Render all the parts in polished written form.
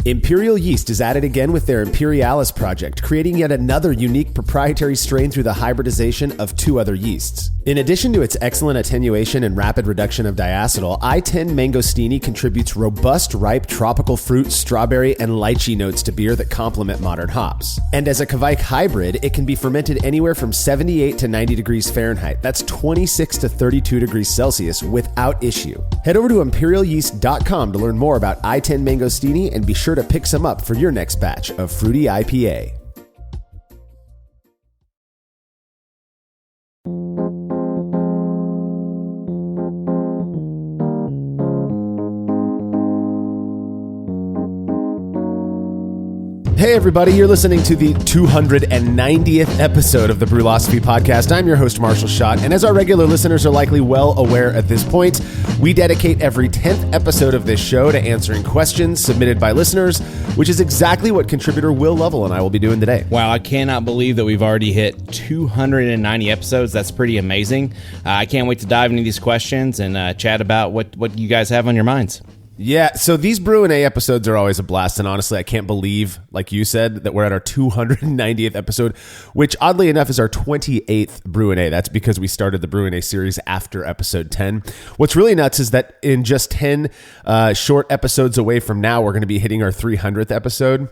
Imperial yeast is at it again with their Imperialis project, creating yet another unique proprietary strain through the hybridization of two other yeasts. In addition to its excellent attenuation and rapid reduction of diacetyl, I-10 Mangostini contributes robust, ripe tropical fruit, strawberry, and lychee notes to beer that complement modern hops. And as a Kveik hybrid, it can be fermented anywhere from 78 to 90 degrees Fahrenheit. That's 26 to 32 degrees Celsius without issue. Head over to imperialyeast.com to learn more about I-10 Mangostini and be sure to pick some up for your next batch of fruity IPA. Hey everybody, you're listening to the 290th episode of the Brülosophy podcast. I'm your host, Marshall Schott, and as our regular listeners are likely well aware at this point, we dedicate every 10th episode of this show to answering questions submitted by listeners, which is exactly what contributor Will Lovell and I will be doing today. Wow, I cannot believe that we've already hit 290 episodes. That's pretty amazing. I can't wait to dive into these questions and chat about what you guys have on your minds. Yeah, so these Brü A episodes are always a blast, and honestly, I can't believe, like you said, that we're at our 290th episode, which oddly enough is our 28th Brü A. That's because we started the Brü A series after episode 10. What's really nuts is that in just 10 short episodes away from now, we're going to be hitting our 300th episode.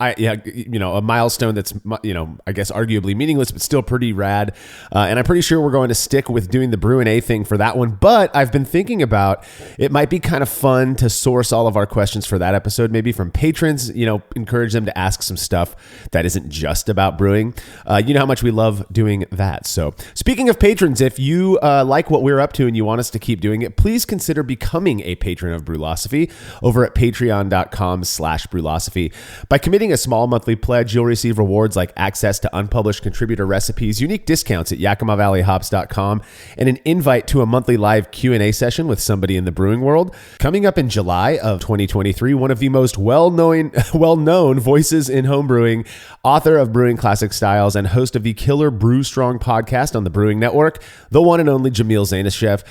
A milestone that's, I guess arguably meaningless, but still pretty rad. And I'm pretty sure we're going to stick with doing the Brü A thing for that one. But I've been thinking about it might be kind of fun to source all of our questions for that episode, maybe from patrons, encourage them to ask some stuff that isn't just about brewing. You know how much we love doing that. So speaking of patrons, if you like what we're up to and you want us to keep doing it, please consider becoming a patron of Brülosophy over at patreon.com/Brülosophy. By committing a small monthly pledge, you'll receive rewards like access to unpublished contributor recipes, unique discounts at YakimaValleyHops.com, and an invite to a monthly live Q&A session with somebody in the brewing world. Coming up in July of 2023, one of the most well-known voices in homebrewing, author of Brewing Classic Styles, and host of the Killer Brew Strong podcast on the Brewing Network, the one and only Jamil Zainashev.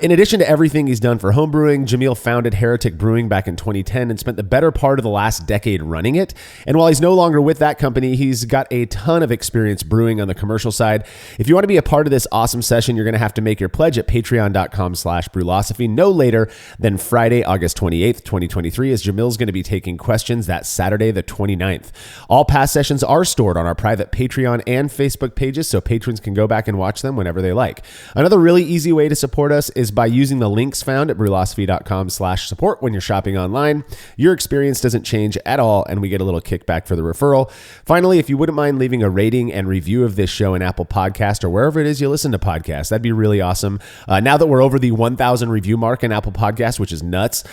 In addition to everything he's done for homebrewing, Jamil founded Heretic Brewing back in 2010 and spent the better part of the last decade running it. And while he's no longer with that company, he's got a ton of experience brewing on the commercial side. If you want to be a part of this awesome session, you're going to have to make your pledge at patreon.com/Brülosophy no later than Friday, August 28th, 2023, as Jamil's going to be taking questions that Saturday, the 29th. All past sessions are stored on our private Patreon and Facebook pages, so patrons can go back and watch them whenever they like. Another really easy way to support us is by using the links found at Brülosophy.com/support when you're shopping online. Your experience doesn't change at all, and we get a little kickback for the referral. Finally, if you wouldn't mind leaving a rating and review of this show in Apple Podcast or wherever it is you listen to podcasts, that'd be really awesome. Now that we're over the 1,000 review mark in Apple Podcasts, which is nuts,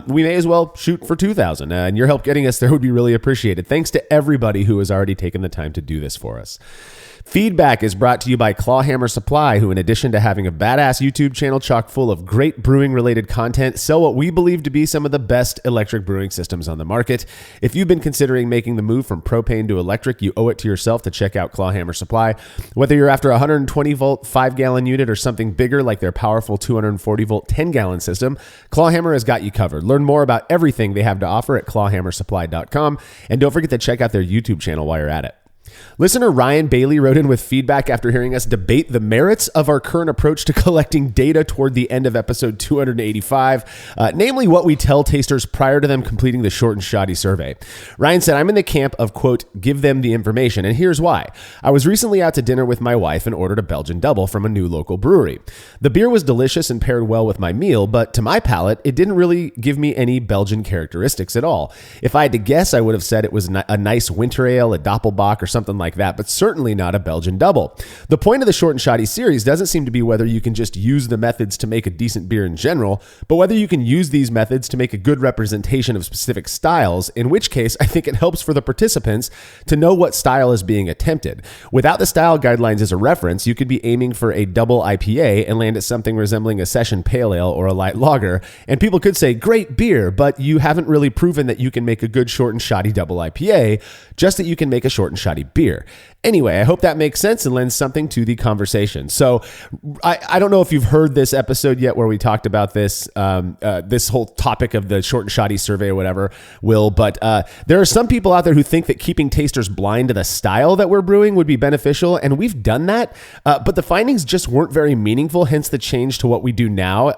we may as well shoot for 2,000. And your help getting us there would be really appreciated. Thanks to everybody who has already taken the time to do this for us. Feedback is brought to you by Clawhammer Supply, who in addition to having a badass YouTube channel chock full of great brewing-related content, sell what we believe to be some of the best electric brewing systems on the market. If you've been considering making the move from propane to electric, you owe it to yourself to check out Clawhammer Supply. Whether you're after a 120-volt 5-gallon unit or something bigger like their powerful 240-volt 10-gallon system, Clawhammer has got you covered. Learn more about everything they have to offer at clawhammersupply.com, and don't forget to check out their YouTube channel while you're at it. Listener Ryan Bailey wrote in with feedback after hearing us debate the merits of our current approach to collecting data toward the end of episode 285, namely what we tell tasters prior to them completing the short and shoddy survey. Ryan said, I'm in the camp of, quote, give them the information, and here's why. I was recently out to dinner with my wife and ordered a Belgian double from a new local brewery. The beer was delicious and paired well with my meal, but to my palate, it didn't really give me any Belgian characteristics at all. If I had to guess, I would have said it was a nice winter ale, a Doppelbock, or something like that, but certainly not a Belgian double. The point of the short and shoddy series doesn't seem to be whether you can just use the methods to make a decent beer in general, but whether you can use these methods to make a good representation of specific styles, in which case I think it helps for the participants to know what style is being attempted. Without the style guidelines as a reference, you could be aiming for a double IPA and land at something resembling a session pale ale or a light lager, and people could say, great beer, but you haven't really proven that you can make a good short and shoddy double IPA, just that you can make a short and shoddy shoddy beer. Anyway, I hope that makes sense and lends something to the conversation. So I don't know if you've heard this episode yet where we talked about this this whole topic of the short and shoddy survey or whatever, Will, but there are some people out there who think that keeping tasters blind to the style that we're brewing would be beneficial, and we've done that, but the findings just weren't very meaningful, hence the change to what we do now.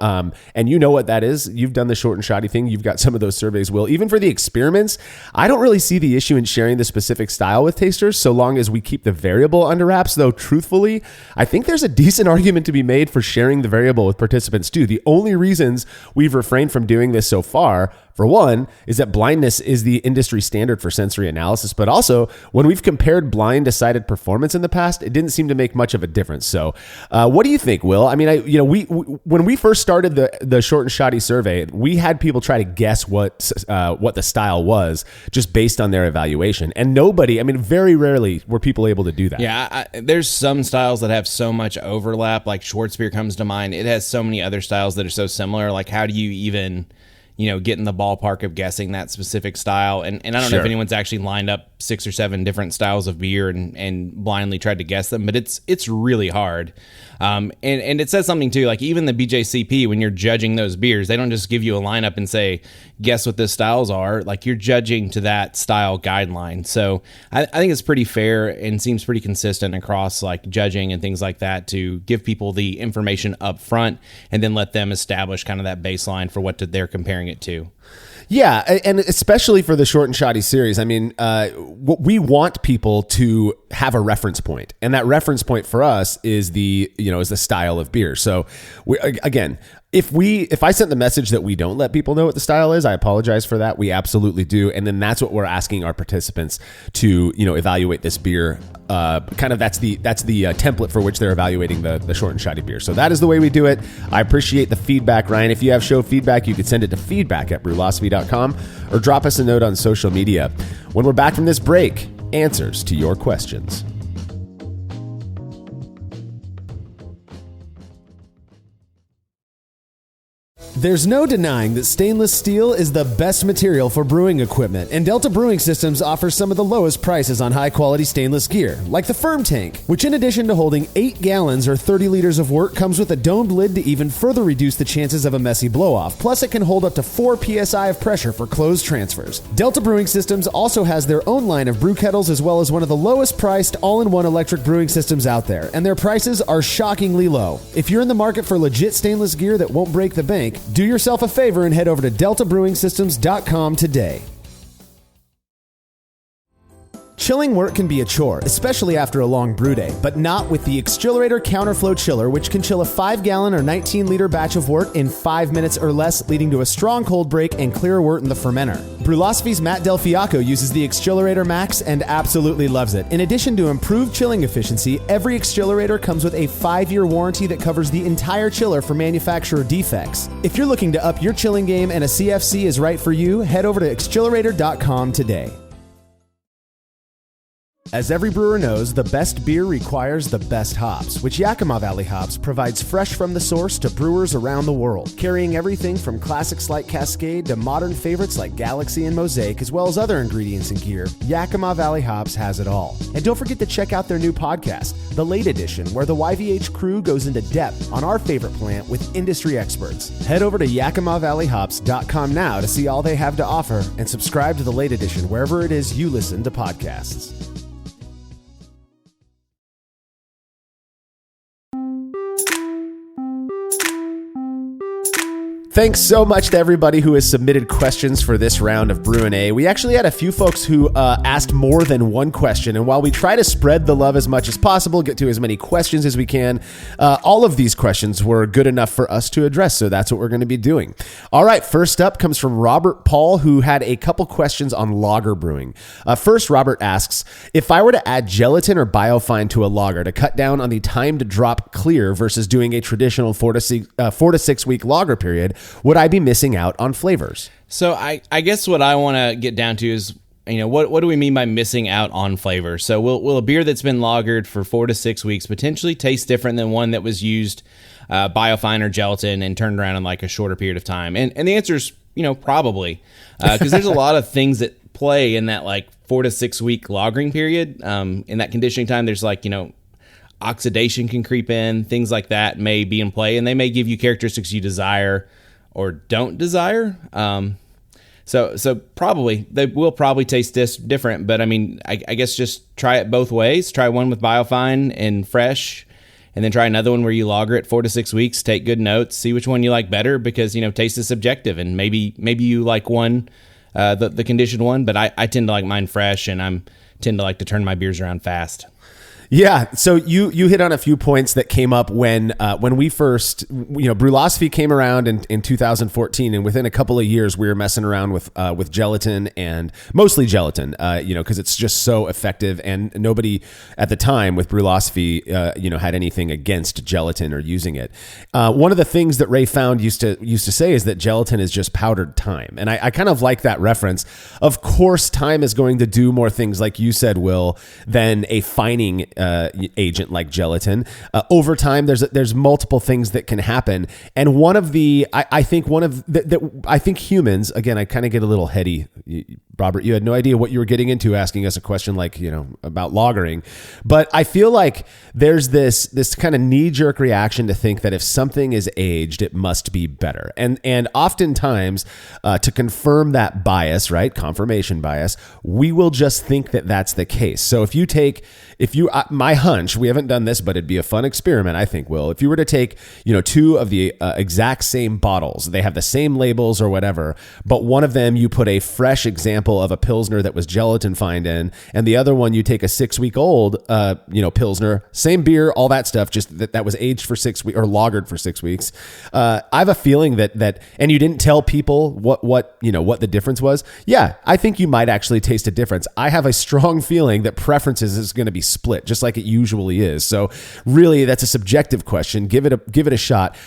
And you know what that is. You've done the short and shoddy thing. You've got some of those surveys, Will. Even for the experiments, I don't really see the issue in sharing the specific style with tasters so long as we keep the variable under wraps, though truthfully, I think there's a decent argument to be made for sharing the variable with participants too. The only reasons we've refrained from doing this so far, for one, is that blindness is the industry standard for sensory analysis, but also when we've compared blind decided performance in the past, it didn't seem to make much of a difference. So what do you think, Will? I mean, we when we first started the short and shoddy survey, we had people try to guess what the style was just based on their evaluation, and nobody, I mean, very rarely were people able to do that. Yeah, there's some styles that have so much overlap, like Schwarzbier comes to mind. It has so many other styles that are so similar. Like, how do you even, get in the ballpark of guessing that specific style? And I don't know if anyone's actually lined up 6 or 7 different styles of beer and blindly tried to guess them, but it's really hard. And it says something too, like even the BJCP, when you're judging those beers, they don't just give you a lineup and say, guess what the styles are. Like, you're judging to that style guideline. So I think it's pretty fair and seems pretty consistent across like judging and things like that to give people the information up front and then let them establish kind of that baseline for what they're comparing it to. Yeah, and especially for the short and shoddy series, I mean, we want people to have a reference point, and that reference point for us is the style of beer. So, again, if I sent the message that we don't let people know what the style is, I apologize for that. We absolutely do, and then that's what we're asking our participants to evaluate this beer. Kind of that's the template for which they're evaluating the short and shoddy beer. So that is the way we do it. I appreciate the feedback, Ryan. If you have show feedback, you can send it to feedback@brulosophy.com or drop us a note on social media. When we're back from this break, answers to your questions. There's no denying that stainless steel is the best material for brewing equipment, and Delta Brewing Systems offers some of the lowest prices on high-quality stainless gear, like the Firm Tank, which in addition to holding 8 gallons or 30 liters of wort, comes with a domed lid to even further reduce the chances of a messy blow-off. Plus, it can hold up to 4 psi of pressure for closed transfers. Delta Brewing Systems also has their own line of brew kettles, as well as one of the lowest-priced all-in-one electric brewing systems out there, and their prices are shockingly low. If you're in the market for legit stainless gear that won't break the bank, do yourself a favor and head over to deltabrewingsystems.com today. Chilling wort can be a chore, especially after a long brew day, but not with the Exchillerator Counterflow Chiller, which can chill a 5-gallon or 19-liter batch of wort in 5 minutes or less, leading to a strong cold break and clear wort in the fermenter. Brulosophy's Matt Del Fiacco uses the Exchillerator Max and absolutely loves it. In addition to improved chilling efficiency, every Exchillerator comes with a 5-year warranty that covers the entire chiller for manufacturer defects. If you're looking to up your chilling game and a CFC is right for you, head over to Exchillerator.com today. As every brewer knows, the best beer requires the best hops, which Yakima Valley Hops provides fresh from the source to brewers around the world, carrying everything from classics like Cascade to modern favorites like Galaxy and Mosaic, as well as other ingredients and gear. Yakima Valley Hops has it all. And don't forget to check out their new podcast, The Late Edition, where the YVH crew goes into depth on our favorite plant with industry experts. Head over to YakimaValleyHops.com now to see all they have to offer and subscribe to The Late Edition wherever it is you listen to podcasts. Thanks so much to everybody who has submitted questions for this round of Brü A. We actually had a few folks who asked more than one question, and while we try to spread the love as much as possible, get to as many questions as we can, all of these questions were good enough for us to address, so that's what we're going to be doing. All right, first up comes from Robert Paul, who had a couple questions on lager brewing. First, Robert asks, if I were to add gelatin or biofine to a lager to cut down on the time to drop clear versus doing a traditional 4 to 6 week lager period, would I be missing out on flavors? So I guess what I want to get down to is, what do we mean by missing out on flavor? So will a beer that's been lagered for 4 to 6 weeks potentially taste different than one that was used biofine or gelatin and turned around in like a shorter period of time? And the answer is, probably, because there's a lot of things that play in that like 4 to 6 week lagering period. In that conditioning time, there's like, oxidation can creep in, things like that may be in play, and they may give you characteristics you desire or don't desire. So probably they will probably taste different, but I mean, I guess just try it both ways. Try one with Biofine and fresh, and then try another one where you lager it 4 to 6 weeks, take good notes, see which one you like better, because, taste is subjective, and maybe you like one, the conditioned one, but I tend to like mine fresh, and tend to like to turn my beers around fast. Yeah, so you hit on a few points that came up when we first, Brulosophy came around in 2014, and within a couple of years we were messing around with gelatin, and mostly gelatin, because it's just so effective, and nobody at the time with Brulosophy, had anything against gelatin or using it. One of the things that Ray Found used to say is that gelatin is just powdered thyme, and I kind of like that reference. Of course, thyme is going to do more things, like you said, Will, than a fining agent like gelatin. Over time, there's multiple things that can happen, and one of the I think humans, again, I kind of get a little heady. Robert, you had no idea what you were getting into asking us a question like about lagering, but I feel like there's this kind of knee-jerk reaction to think that if something is aged, it must be better, and oftentimes to confirm that bias, right, confirmation bias, we will just think that that's the case. So if you my hunch, we haven't done this, but it'd be a fun experiment, I think, Will. If you were to take, two of the exact same bottles, they have the same labels or whatever, but one of them you put a fresh example of a Pilsner that was gelatin fined in, and the other one you take a 6-week-old, Pilsner, same beer, all that stuff, just that was aged for 6 weeks or lagered for 6 weeks. I have a feeling that, and you didn't tell people what the difference was. Yeah, I think you might actually taste a difference. I have a strong feeling that preferences is going to be split, just like it usually is. So really, that's a subjective question. Give it a shot.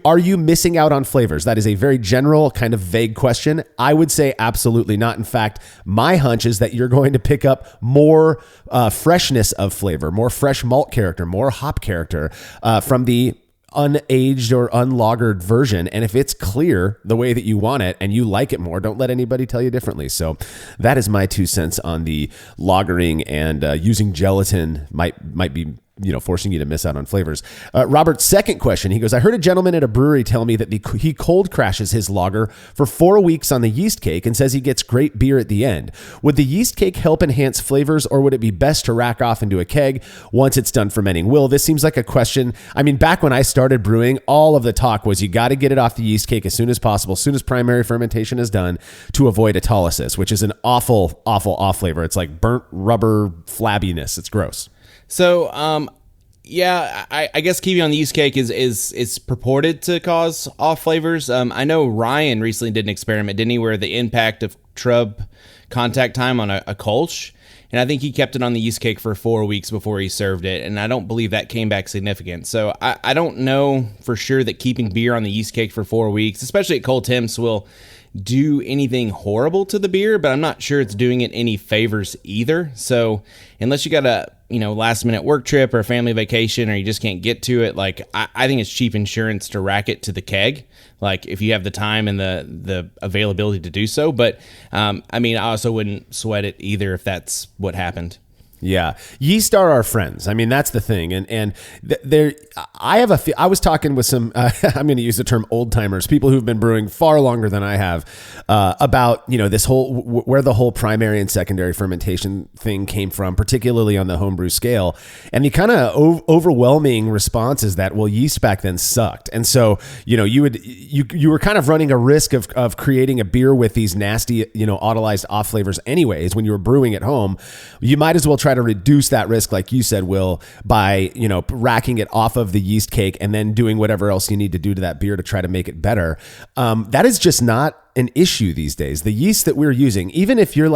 Are you missing out on flavors? That is a very general, kind of vague question. I would say absolutely not. In fact, my hunch is that you're going to pick up more freshness of flavor, more fresh malt character, more hop character from the unaged or unlagered version. And if it's clear the way that you want it and you like it more, don't let anybody tell you differently. So that is my 2 cents on the lagering, and using gelatin might be forcing you to miss out on flavors. Robert's second question, he goes, I heard a gentleman at a brewery tell me that he cold crashes his lager for 4 weeks on the yeast cake and says he gets great beer at the end. Would the yeast cake help enhance flavors, or would it be best to rack off into a keg once it's done fermenting? Will, this seems like a question. I mean, back when I started brewing, all of the talk was you got to get it off the yeast cake as soon as possible, as soon as primary fermentation is done, to avoid autolysis, which is an awful, awful off flavor. It's like burnt rubber flabbiness. It's gross. So, I guess keeping on the yeast cake is purported to cause off flavors. I know Ryan recently did an experiment, didn't he, where the impact of trub contact time on a Kolsch, and I think he kept it on the yeast cake for 4 weeks before he served it, and I don't believe that came back significant. So I don't know for sure that keeping beer on the yeast cake for 4 weeks, especially at cold temps, will do anything horrible to the beer, but I'm not sure it's doing it any favors either. So unless you got a last minute work trip or a family vacation, or you just can't get to it, like I think it's cheap insurance to rack it to the keg, like if you have the time and the availability to do so. But I also wouldn't sweat it either if that's what happened. Yeah. Yeast are our friends. I mean, that's the thing. And there, I was talking with some, I'm going to use the term old timers, people who've been brewing far longer than I have, about, this where the whole primary and secondary fermentation thing came from, particularly on the homebrew scale. And the kind of overwhelming response is that, well, yeast back then sucked. And so, you were kind of running a risk of creating a beer with these nasty, autolyzed off flavors anyways, when you were brewing at home. You might as well try to reduce that risk, like you said, Will, by racking it off of the yeast cake and then doing whatever else you need to do to that beer to try to make it better. That is just not an issue these days. The yeast that we're using, even if you're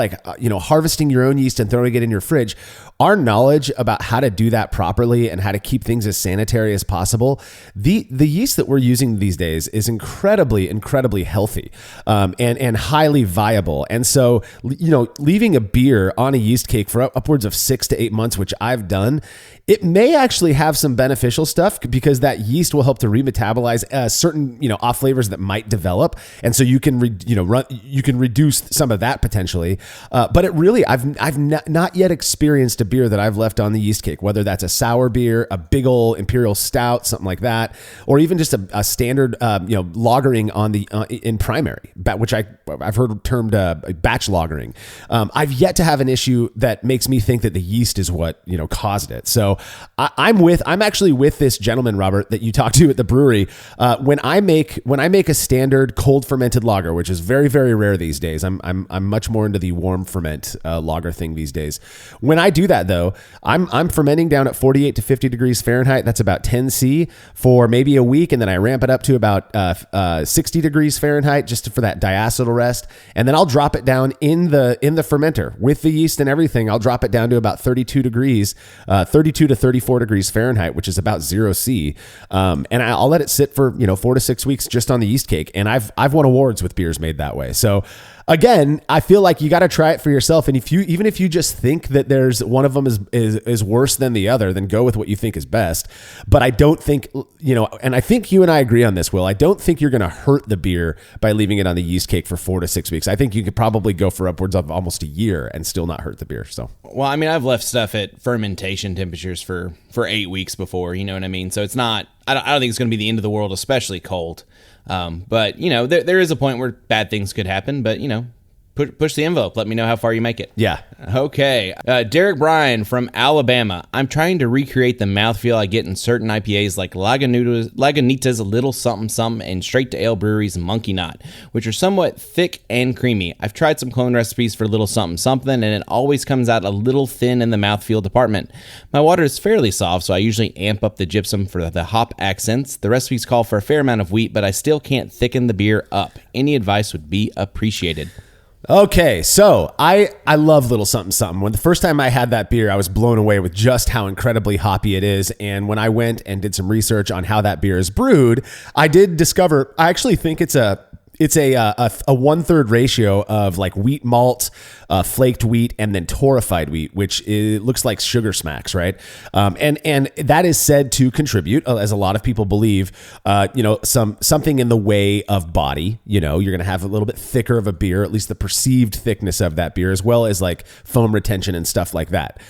harvesting your own yeast and throwing it in your fridge, our knowledge about how to do that properly and how to keep things as sanitary as possible, the yeast that we're using these days is incredibly, incredibly healthy, and highly viable. And so, leaving a beer on a yeast cake for upwards of 6 to 8 months, which I've done, it may actually have some beneficial stuff because that yeast will help to remetabolize certain, off flavors that might develop. And so you can you can reduce some of that potentially. But it really, I've not yet experienced a beer that I've left on the yeast cake, whether that's a sour beer, a big ol' imperial stout, something like that, or even just a standard, lagering on the in primary, which I've heard termed batch lagering. I've yet to have an issue that makes me think that the yeast is what caused it. So I'm actually with this gentleman, Robert, that you talked to at the brewery. When I make a standard cold fermented lager, which is very, very rare these days, I'm much more into the warm ferment lager thing these days. When I do that though, I'm fermenting down at 48 to 50 degrees Fahrenheit. That's about 10 C for maybe a week, and then I ramp it up to about 60 degrees Fahrenheit just for that diacetyl rest, and then I'll drop it down in the fermenter with the yeast and everything. I'll drop it down to about 32 to 34 degrees Fahrenheit, which is about 0 C, and I'll let it sit for 4 to 6 weeks just on the yeast cake, and I've won awards with beers made that way. So again, I feel like you got to try it for yourself. And even if you just think that there's one of them is worse than the other, then go with what you think is best. But I don't think, and I think you and I agree on this, Will, I don't think you're going to hurt the beer by leaving it on the yeast cake for 4 to 6 weeks. I think you could probably go for upwards of almost a year and still not hurt the beer. So, well, I mean, I've left stuff at fermentation temperatures for 8 weeks before, you know what I mean? So it's not, I don't think it's going to be the end of the world, especially cold. But there is a point where bad things could happen, but push the envelope. Let me know how far you make it. Yeah. Okay. Derek Bryan from Alabama. I'm trying to recreate the mouthfeel I get in certain IPAs like Lagunitas Little Something Something and Straight to Ale Brewery's Monkey Knot, which are somewhat thick and creamy. I've tried some clone recipes for Little Something Something, and it always comes out a little thin in the mouthfeel department. My water is fairly soft, so I usually amp up the gypsum for the hop accents. The recipes call for a fair amount of wheat, but I still can't thicken the beer up. Any advice would be appreciated. Okay, so I love Little Something Something. When the first time I had that beer, I was blown away with just how incredibly hoppy it is. And when I went and did some research on how that beer is brewed, I did discover, I actually think it's a 1/3 ratio of like wheat malt, flaked wheat, and then torrefied wheat, which looks like sugar smacks, right? And that is said to contribute, as a lot of people believe, something in the way of body. You're going to have a little bit thicker of a beer, at least the perceived thickness of that beer, as well as like foam retention and stuff like that.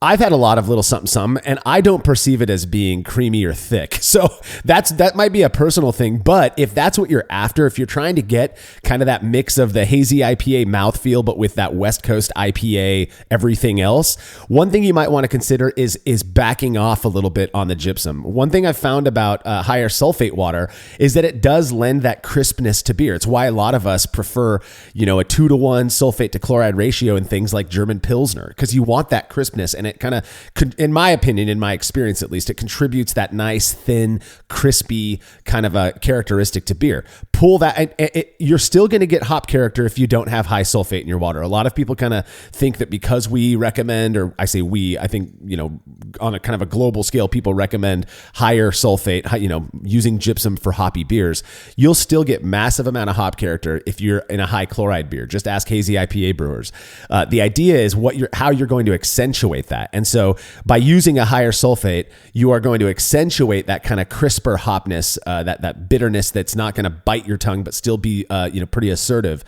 I've had a lot of Little Something Something, and I don't perceive it as being creamy or thick. So that might be a personal thing. But if that's what you're after, if you're trying to get kind of that mix of the hazy IPA mouthfeel, but with that West Coast IPA, everything else, one thing you might want to consider is backing off a little bit on the gypsum. One thing I've found about higher sulfate water is that it does lend that crispness to beer. It's why a lot of us prefer, a 2-to-1 sulfate to chloride ratio in things like German Pilsner, because you want that crispness, and it kind of, in my opinion, in my experience at least, it contributes that nice, thin, crispy kind of a characteristic to beer. Pull that, you're still going to get hop character if you don't have high sulfate in your water. A lot of people kind of think that because we recommend, or I say we, I think, on a kind of a global scale, people recommend higher sulfate, using gypsum for hoppy beers. You'll still get massive amount of hop character if you're in a high chloride beer. Just ask hazy IPA brewers. The idea is how you're going to accentuate that. And so by using a higher sulfate, you are going to accentuate that kind of crisper hopness, that bitterness that's not going to bite your tongue, but still be, pretty assertive,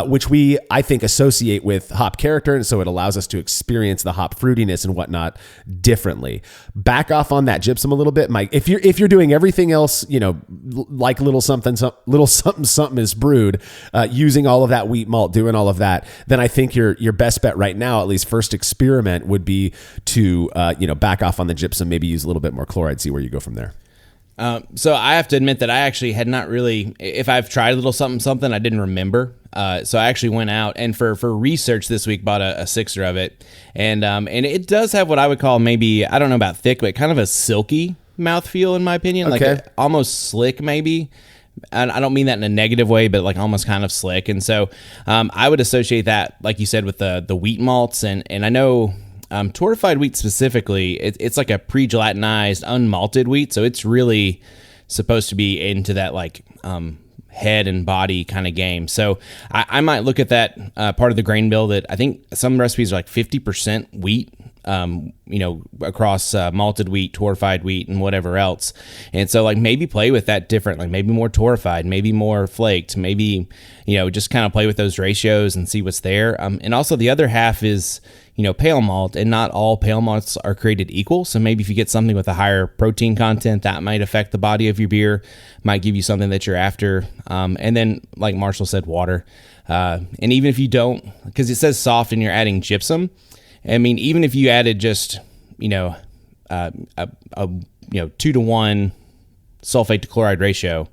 which I think associate with hop character. And so it allows us to experience the hop fruitiness and whatnot differently. Back off on that gypsum a little bit, Mike. If you're doing everything else, like little something is brewed, using all of that wheat malt, doing all of that, then I think your best bet right now, at least first experiment, would be to back off on the gypsum, maybe use a little bit more chloride, see where you go from there. So I have to admit that I actually had not really, if I've tried a Little Something Something, I didn't remember. So I actually went out and for research this week bought a sixer of it, and it does have what I would call, maybe, I don't know about thick, but kind of a silky mouthfeel in my opinion, okay. Like almost slick maybe. And I don't mean that in a negative way, but like almost kind of slick. And so I would associate that, like you said, with the wheat malts, and I know. Torrefied wheat specifically, it's like a pre-gelatinized, unmalted wheat, so it's really supposed to be into that like head and body kind of game. So I might look at that part of the grain bill that I think some recipes are like 50% wheat across malted wheat, torrefied wheat, and whatever else. And so like maybe play with that different, like maybe more torrefied, maybe more flaked, maybe, just kind of play with those ratios and see what's there. And also the other half is, pale malt, and not all pale malts are created equal. So maybe if you get something with a higher protein content, that might affect the body of your beer, might give you something that you're after. And then, like Marshall said, water. And even if you don't, because it says soft and you're adding gypsum, I mean, even if you added just, a 2-to-1 sulfate to chloride ratio,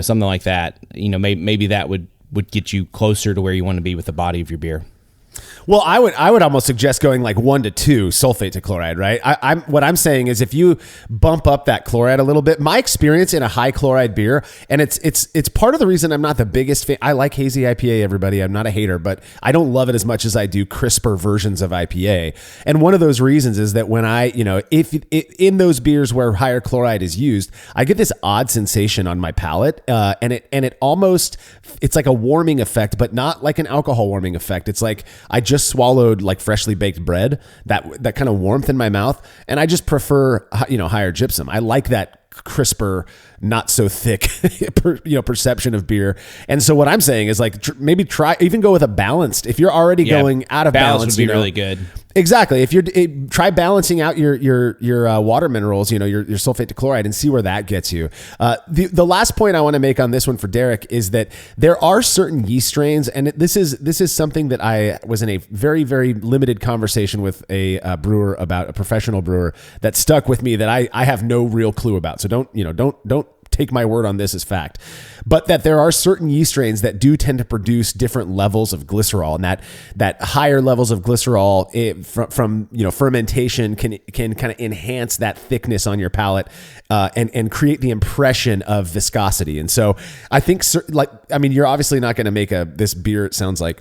something like that, maybe that would get you closer to where you want to be with the body of your beer. Well, I would almost suggest going like 1 to 2 sulfate to chloride, right? What I'm saying is if you bump up that chloride a little bit, my experience in a high chloride beer, and it's part of the reason I'm not the biggest fan. I like hazy IPA, everybody. I'm not a hater, but I don't love it as much as I do crisper versions of IPA. And one of those reasons is that when if in those beers where higher chloride is used, I get this odd sensation on my palate, and it almost, it's like a warming effect, but not like an alcohol warming effect. It's like I just swallowed like freshly baked bread, that kind of warmth in my mouth. And I just prefer, higher gypsum. I like that crisper, not so thick, perception of beer. And so what I'm saying is like, maybe even go with a balanced, if you're already going out of balance, would be really good. Exactly. If try balancing out your water minerals, your sulfate to chloride, and see where that gets you. The last point I want to make on this one for Derek is that there are certain yeast strains, and this is something that I was in a very, very limited conversation with a professional brewer that stuck with me that I have no real clue about. So don't take my word on this as fact, but that there are certain yeast strains that do tend to produce different levels of glycerol, and that higher levels of glycerol from fermentation can kind of enhance that thickness on your palate and create the impression of viscosity. And so I think you're obviously not going to make this beer, it sounds like,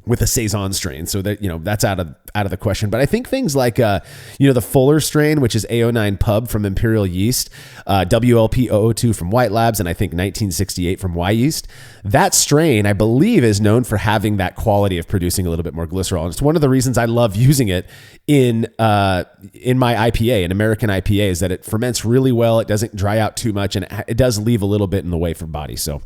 with a Saison strain. So that, that's out of the question. But I think things like, the Fuller strain, which is A09 Pub from Imperial Yeast, WLP 002 from White Labs, and I think 1968 from Y Yeast. That strain, I believe, is known for having that quality of producing a little bit more glycerol. And it's one of the reasons I love using it in my IPA, an American IPA, is that it ferments really well. It doesn't dry out too much, and it does leave a little bit in the way for body. So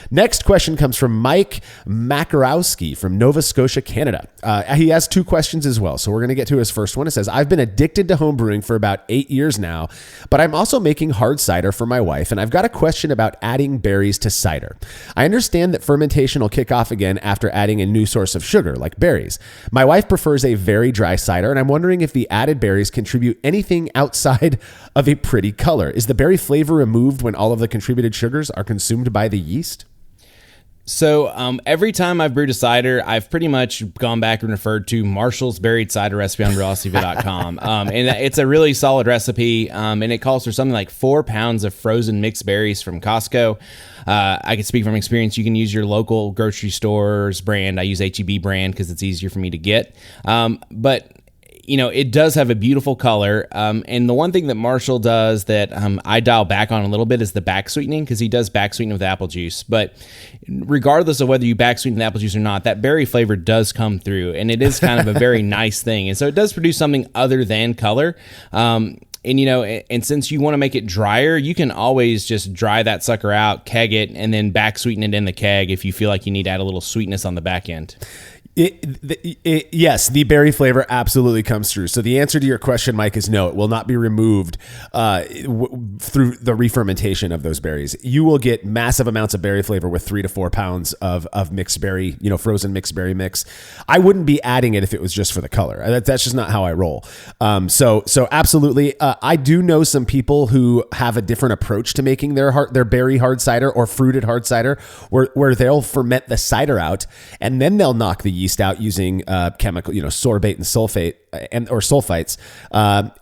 next question comes from Mike Makarowski from Nova Scotia, Canada. He has 2 questions as well, so we're going to get to his first one. It says, I've been addicted to home brewing for about 8 years now, but I'm also making hard cider for my wife, and I've got a question about adding berries to cider. I understand that fermentation will kick off again after adding a new source of sugar, like berries. My wife prefers a very dry cider, and I'm wondering if the added berries contribute anything outside of a pretty color. Is the berry flavor removed when all of the contributed sugars are consumed by the yeast? So every time I've brewed a cider, I've pretty much gone back and referred to Marshall's Buried Cider Recipe on brewacv.com. And it's a really solid recipe, and it calls for something like 4 pounds of frozen mixed berries from Costco. I can speak from experience. You can use your local grocery store's brand. I use HEB brand because it's easier for me to get. But it does have a beautiful color. And the one thing that Marshall does that I dial back on a little bit is the back sweetening, because he does back sweeten with apple juice. But regardless of whether you back sweeten with apple juice or not, that berry flavor does come through, and it is kind of a very nice thing. And so it does produce something other than color. And since you want to make it drier, you can always just dry that sucker out, keg it, and then back sweeten it in the keg if you feel like you need to add a little sweetness on the back end. Yes, the berry flavor absolutely comes through. So the answer to your question, Mike, is no. It will not be removed through the re-fermentation of those berries. You will get massive amounts of berry flavor with 3 to 4 pounds of mixed berry, frozen mixed berry mix. I wouldn't be adding it if it was just for the color. That's just not how I roll. So absolutely. I do know some people who have a different approach to making their berry hard cider or fruited hard cider, where they'll ferment the cider out and then they'll knock the yeast out using chemical, sorbate and sulfate or sulfites,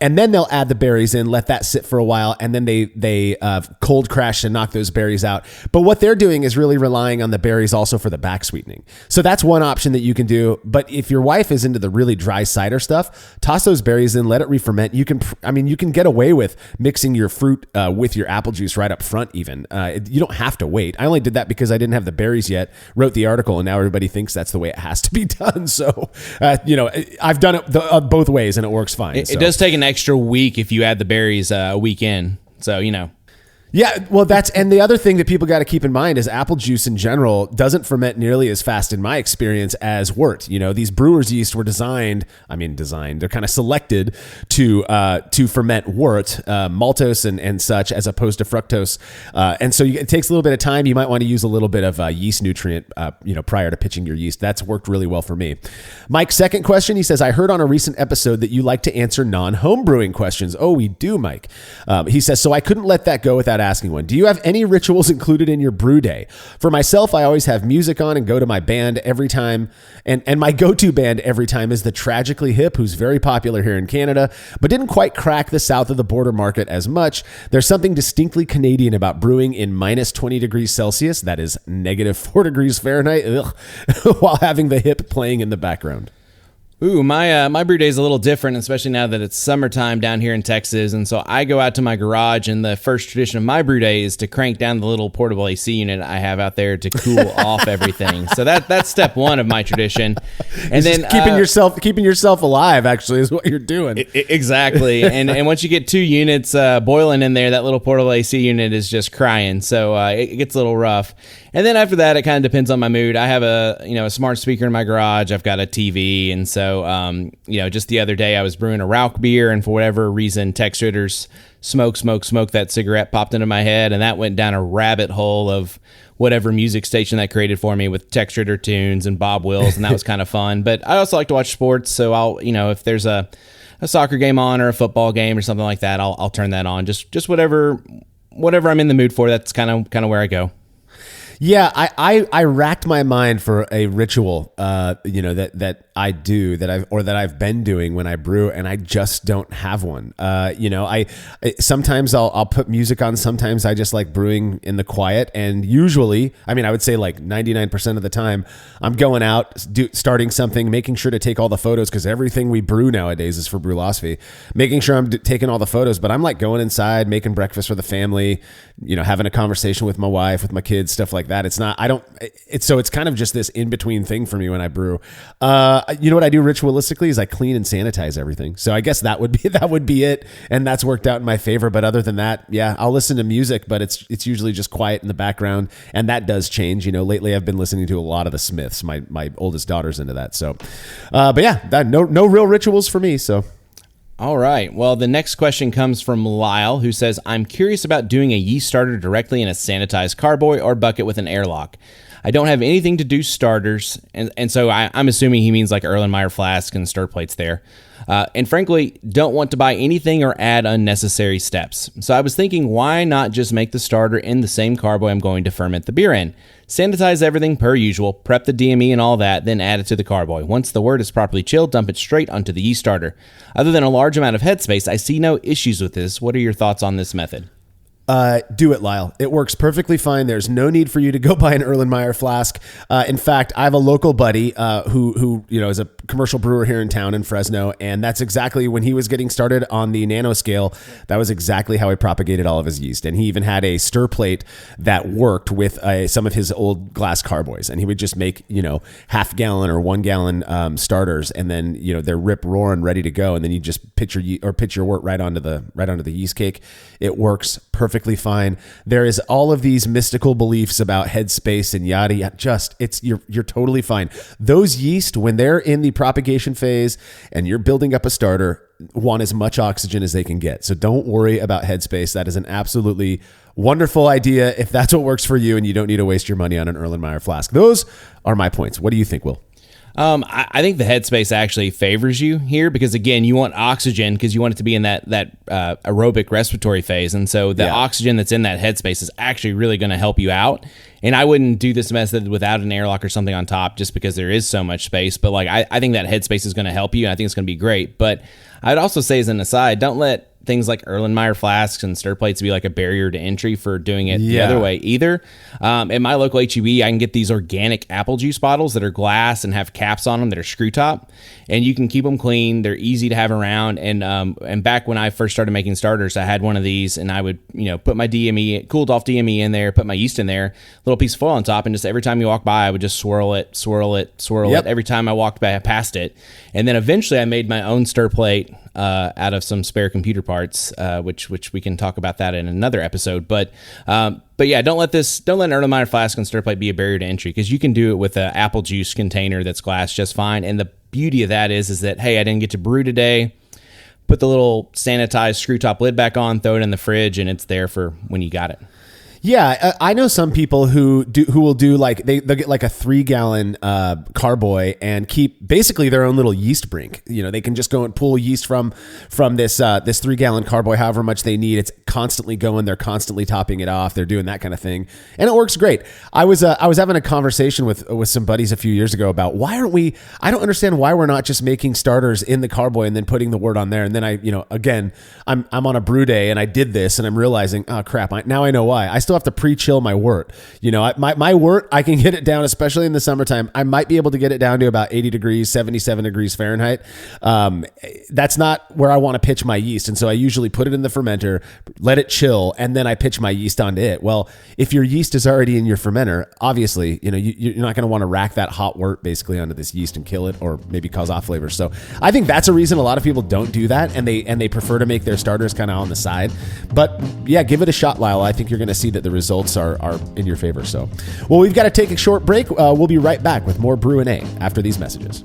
and then they'll add the berries in, let that sit for a while, and then they cold crash and knock those berries out. But what they're doing is really relying on the berries also for the back sweetening. So that's one option that you can do. But if your wife is into the really dry cider stuff, toss those berries in, let it re-ferment. You can get away with mixing your fruit with your apple juice right up front. Even you don't have to wait. I only did that because I didn't have the berries yet. Wrote the article, and now everybody thinks that's the way it has to to be done. So, I've done it both ways and it works fine. It does take an extra week if you add the berries a week in. So, Yeah, well, and the other thing that people got to keep in mind is apple juice in general doesn't ferment nearly as fast in my experience as wort. These brewers' yeast were designed, they're kind of selected to ferment wort, maltose and such, as opposed to fructose. And so it takes a little bit of time. You might want to use a little bit of yeast nutrient, prior to pitching your yeast. That's worked really well for me. Mike's second question, he says, I heard on a recent episode that you like to answer non-home brewing questions. Oh, we do, Mike. He says, so I couldn't let that go without asking one. Do you have any rituals included in your brew day? For myself, I always have music on and go to my band every time. And my go-to band every time is the Tragically Hip, who's very popular here in Canada, but didn't quite crack the south of the border market as much. There's something distinctly Canadian about brewing in minus 20 degrees Celsius, that is negative 4 degrees Fahrenheit, while having the Hip playing in the background. Ooh, my brew day is a little different, especially now that it's summertime down here in Texas. And so I go out to my garage, and the first tradition of my brew day is to crank down the little portable AC unit I have out there to cool off everything. So that's step one of my tradition. And then keeping yourself alive actually is what you're doing. Exactly. And once you get 2 units boiling in there, that little portable AC unit is just crying. So it gets a little rough. And then after that, it kind of depends on my mood. I have a smart speaker in my garage. I've got a TV, and so just the other day I was brewing a Rauch beer, and for whatever reason, Tex Ritter's smoke, that cigarette popped into my head, and that went down a rabbit hole of whatever music station that created for me with Tex Ritter tunes and Bob Wills, and that was kind of fun. But I also like to watch sports, so I'll if there's a soccer game on or a football game or something like that, I'll turn that on. Just whatever I'm in the mood for. That's kind of where I go. Yeah, I racked my mind for a ritual, that I do that I've been doing when I brew, and I just don't have one. Sometimes I'll put music on. Sometimes I just like brewing in the quiet, and usually, I would say like 99% of the time, I'm going out, starting something, making sure to take all the photos, because everything we brew nowadays is for Brewlosophy. Making sure I'm taking all the photos, but I'm like going inside, making breakfast for the family, having a conversation with my wife, with my kids, stuff like that. It's kind of just this in-between thing for me when I brew. What I do ritualistically is I clean and sanitize everything. So I guess that would be it. And that's worked out in my favor. But other than that, yeah, I'll listen to music, but it's usually just quiet in the background. And that does change. Lately I've been listening to a lot of the Smiths. My oldest daughter's into that. So, but yeah, no real rituals for me. So. All right. Well, the next question comes from Lyle, who says, I'm curious about doing a yeast starter directly in a sanitized carboy or bucket with an airlock. I don't have anything to do starters, and so I'm assuming he means like Erlenmeyer flask and stir plates there. And frankly, don't want to buy anything or add unnecessary steps. So I was thinking, why not just make the starter in the same carboy I'm going to ferment the beer in? Sanitize everything per usual, prep the DME and all that, then add it to the carboy. Once the wort is properly chilled, dump it straight onto the yeast starter. Other than a large amount of headspace, I see no issues with this. What are your thoughts on this method? Do it, Lyle. It works perfectly fine. There's no need for you to go buy an Erlenmeyer flask. In fact, I have a local buddy who is a commercial brewer here in town in Fresno, and that's exactly when he was getting started on the nanoscale. That was exactly how he propagated all of his yeast, and he even had a stir plate that worked with some of his old glass carboys, and he would just make half gallon or 1 gallon starters, and then they're rip roaring ready to go, and then you just pitch your wort right onto the yeast cake. It works perfectly fine. There is all of these mystical beliefs about headspace and yada yada. You're totally fine. Those yeast, when they're in the propagation phase and you're building up a starter, want as much oxygen as they can get. So don't worry about headspace. That is an absolutely wonderful idea if that's what works for you, and you don't need to waste your money on an Erlenmeyer flask. Those are my points. What do you think, Will? I think the headspace actually favors you here because, again, you want oxygen because you want it to be in that aerobic respiratory phase. And so the oxygen that's in that headspace is actually really going to help you out. And I wouldn't do this method without an airlock or something on top just because there is so much space. But I think that headspace is going to help you, and I think it's going to be great. But I'd also say as an aside, don't let things like Erlenmeyer flasks and stir plates to be like a barrier to entry for doing it the other way either. At my local HEB, I can get these organic apple juice bottles that are glass and have caps on them that are screw top, and you can keep them clean. They're easy to have around. And back when I first started making starters, I had one of these, and I would, put my DME, cooled off DME in there, put my yeast in there, little piece of foil on top, and just every time you walk by, I would just swirl it every time I walked past it. And then eventually I made my own stir plate out of some spare computer parts, which we can talk about that in another episode. But yeah, don't let an Erlenmeyer flask and stir plate be a barrier to entry, because you can do it with an apple juice container that's glass just fine. And the beauty of that is that, hey, I didn't get to brew today. Put the little sanitized screw top lid back on, throw it in the fridge, and it's there for when you got it. Yeah, I know some people who will do like they'll get like a 3-gallon carboy and keep basically their own little yeast brink. They can just go and pull yeast from this 3-gallon carboy, however much they need. It's constantly going. They're constantly topping it off. They're doing that kind of thing, and it works great. I was having a conversation with some buddies a few years ago about why aren't we? I don't understand why we're not just making starters in the carboy and then putting the wort on there. And then I'm on a brew day and I did this and I'm realizing, oh crap, now I know why. I still have to pre-chill my wort. My wort, I can get it down, especially in the summertime. I might be able to get it down to about 80 degrees, 77 degrees Fahrenheit. That's not where I want to pitch my yeast. And so I usually put it in the fermenter, let it chill, and then I pitch my yeast onto it. Well, if your yeast is already in your fermenter, obviously, you're not going to want to rack that hot wort basically onto this yeast and kill it, or maybe cause off flavors. So I think that's a reason a lot of people don't do that, and they prefer to make their starters kind of on the side. But yeah, give it a shot, Lyle. I think you're going to see that the results are in your favor. So, well, we've got to take a short break. We'll be right back with more Brü A after these messages.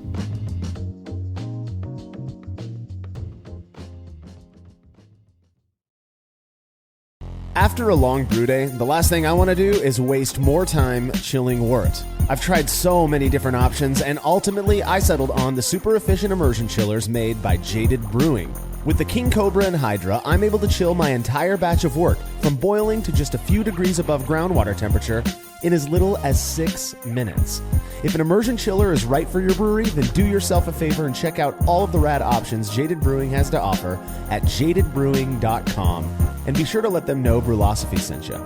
After a long brew day, the last thing I want to do is waste more time chilling wort. I've tried so many different options, and ultimately I settled on the super efficient immersion chillers made by Jaded Brewing. With the King Cobra and Hydra, I'm able to chill my entire batch of wort from boiling to just a few degrees above groundwater temperature in as little as 6 minutes. If an immersion chiller is right for your brewery, then do yourself a favor and check out all of the rad options Jaded Brewing has to offer at jadedbrewing.com, and be sure to let them know Brulosophy sent you.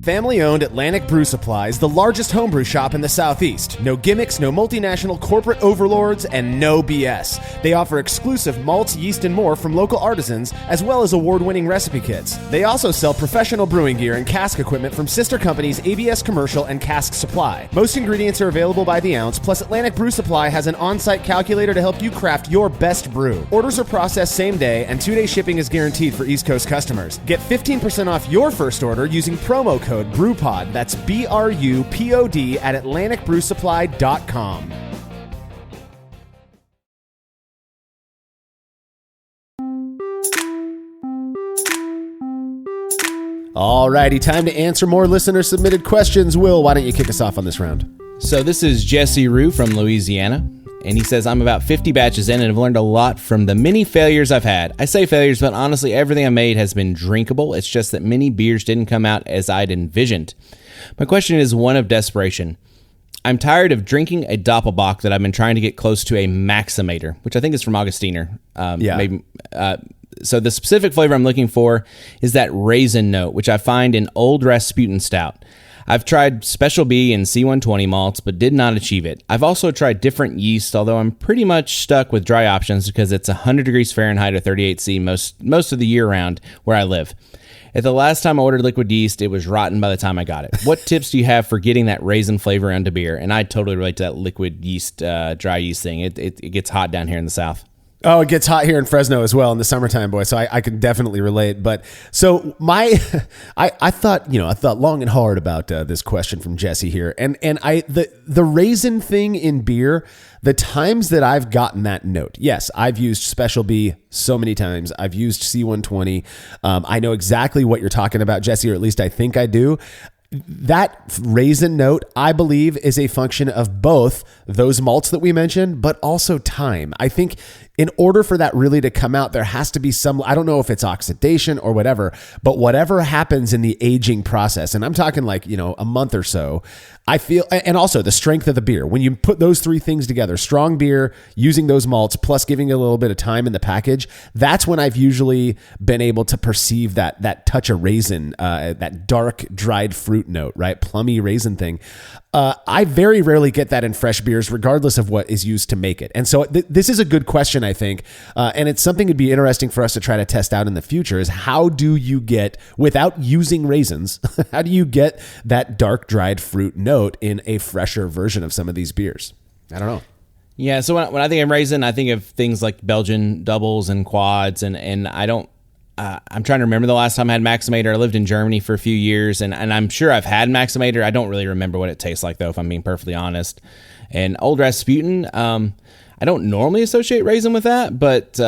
Family-owned Atlantic Brew Supply is the largest homebrew shop in the Southeast. No gimmicks, no multinational corporate overlords, and no BS. They offer exclusive malts, yeast, and more from local artisans, as well as award-winning recipe kits. They also sell professional brewing gear and cask equipment from sister companies ABS Commercial and Cask Supply. Most ingredients are available by the ounce, plus Atlantic Brew Supply has an on-site calculator to help you craft your best brew. Orders are processed same day, and 2-day shipping is guaranteed for East Coast customers. Get 15% off your first order using promo code BREWPOD, that's BRUPOD, at AtlanticBrewSupply.com. Alrighty, time to answer more listener-submitted questions. Will, why don't you kick us off on this round? So this is Jesse Rue from Louisiana, and he says, I'm about 50 batches in and have learned a lot from the many failures I've had. I say failures, but honestly, everything I made has been drinkable. It's just that many beers didn't come out as I'd envisioned. My question is one of desperation. I'm tired of drinking a Doppelbock that I've been trying to get close to a Maximator, which I think is from Augustiner. Maybe. So the specific flavor I'm looking for is that raisin note, which I find in Old Rasputin Stout. I've tried Special B and C120 malts, but did not achieve it. I've also tried different yeast, although I'm pretty much stuck with dry options because it's 100 degrees Fahrenheit or 38°C most of the year round where I live. At the last time I ordered liquid yeast, it was rotten by the time I got it. What tips do you have for getting that raisin flavor into beer? And I totally relate to that liquid yeast, dry yeast thing. It gets hot down here in the South. Oh, it gets hot here in Fresno as well in the summertime, boy. So I can definitely relate. But so I thought long and hard about this question from Jesse here, and the raisin thing in beer. The times that I've gotten that note, yes, I've used Special B so many times. I've used C120. I know exactly what you're talking about, Jesse, or at least I think I do. That raisin note, I believe, is a function of both those malts that we mentioned, but also time. I think in order for that really to come out, there has to be some, I don't know if it's oxidation or whatever, but whatever happens in the aging process, and I'm talking like, a month or so, I feel, and also the strength of the beer. When you put those three things together, strong beer, using those malts, plus giving it a little bit of time in the package, that's when I've usually been able to perceive that touch of raisin, that dark dried fruit note, right? Plummy raisin thing. I very rarely get that in fresh beers, regardless of what is used to make it. And so this is a good question, I think. And it's something that'd be interesting for us to try to test out in the future is how do you get, without using raisins, how do you get that dark dried fruit note in a fresher version of some of these beers? I don't know. Yeah, so when I think of raisin, I think of things like Belgian doubles and quads, and I don't. I'm trying to remember the last time I had Maximator. I lived in Germany for a few years, and I'm sure I've had Maximator. I don't really remember what it tastes like, though, if I'm being perfectly honest. And Old Rasputin, I don't normally associate raisin with that, but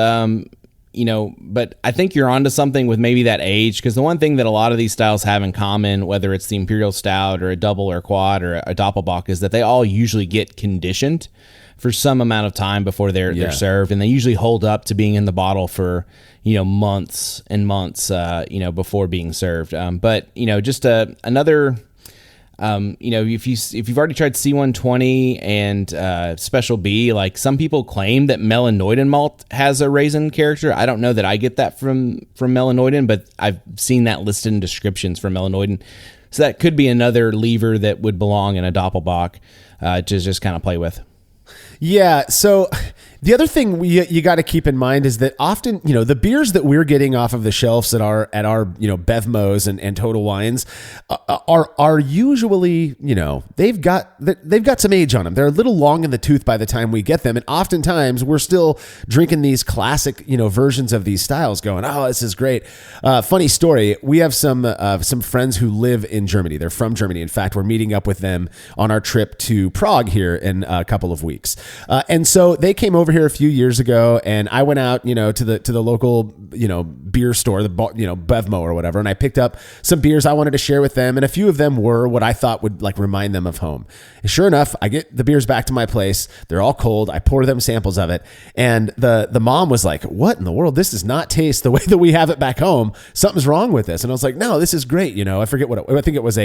but I think you're onto something with maybe that age, because the one thing that a lot of these styles have in common, whether it's the Imperial Stout or a double or a quad or a Doppelbock, is that they all usually get conditioned for some amount of time before they're served, and they usually hold up to being in the bottle for months and months before being served. But just another. If you've already tried C120 and Special B, like some people claim that Melanoidin malt has a raisin character. I don't know that I get that from Melanoidin, but I've seen that listed in descriptions for Melanoidin. So that could be another lever that would belong in a Doppelbock to just kind of play with. Yeah. So the other thing you got to keep in mind is that often, the beers that we're getting off of the shelves at our Bevmos and Total Wines are usually, they've got some age on them. They're a little long in the tooth by the time we get them. And oftentimes we're still drinking these classic, versions of these styles going, oh, this is great. Funny story. We have some friends who live in Germany. They're from Germany. In fact, we're meeting up with them on our trip to Prague here in a couple of weeks. And so they came over here a few years ago, and I went out, to the local, beer store, the Bevmo or whatever, and I picked up some beers I wanted to share with them, and a few of them were what I thought would remind them of home. And sure enough, I get the beers back to my place. They're all cold. I pour them samples of it, and the mom was like, "What in the world? This does not taste the way that we have it back home. Something's wrong with this." And I was like, "No, this is great." I forget I think it was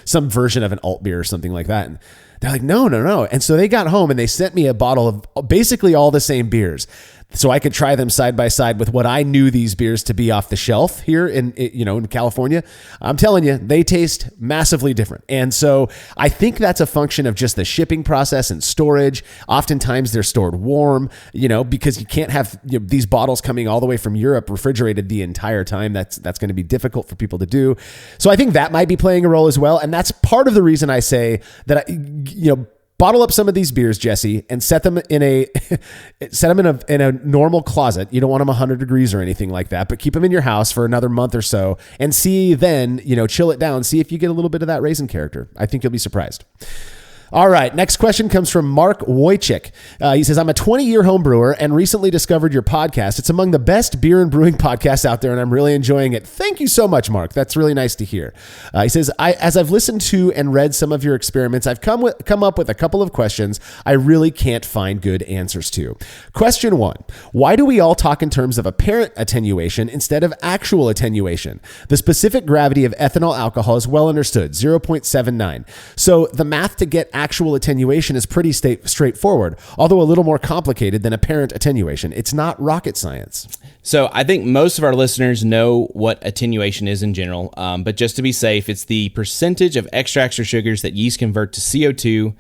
some version of an alt beer or something like that. And they're like, no. And so they got home and they sent me a bottle of basically all the same beers so I could try them side by side with what I knew these beers to be off the shelf here in California. I'm telling you, they taste massively different. And so I think that's a function of just the shipping process and storage. Oftentimes they're stored warm, because you can't have these bottles coming all the way from Europe refrigerated the entire time. That's going to be difficult for people to do. So I think that might be playing a role as well. And that's part of the reason I say that, bottle up some of these beers, Jesse, and set them in a normal closet. You don't want them 100 degrees or anything like that, but keep them in your house for another month or so and see then, chill it down, see if you get a little bit of that raisin character. I think you'll be surprised. All right. Next question comes from Mark Wojcik. He says, I'm a 20-year home brewer and recently discovered your podcast. It's among the best beer and brewing podcasts out there, and I'm really enjoying it. Thank you so much, Mark. That's really nice to hear. He says, as I've listened to and read some of your experiments, I've come up with a couple of questions I really can't find good answers to. Question 1, why do we all talk in terms of apparent attenuation instead of actual attenuation? The specific gravity of ethanol alcohol is well understood, 0.79. So the math to get actual attenuation is pretty straightforward, although a little more complicated than apparent attenuation. It's not rocket science. So I think most of our listeners know what attenuation is in general, but just to be safe, it's the percentage of extracts or sugars that yeast convert to CO2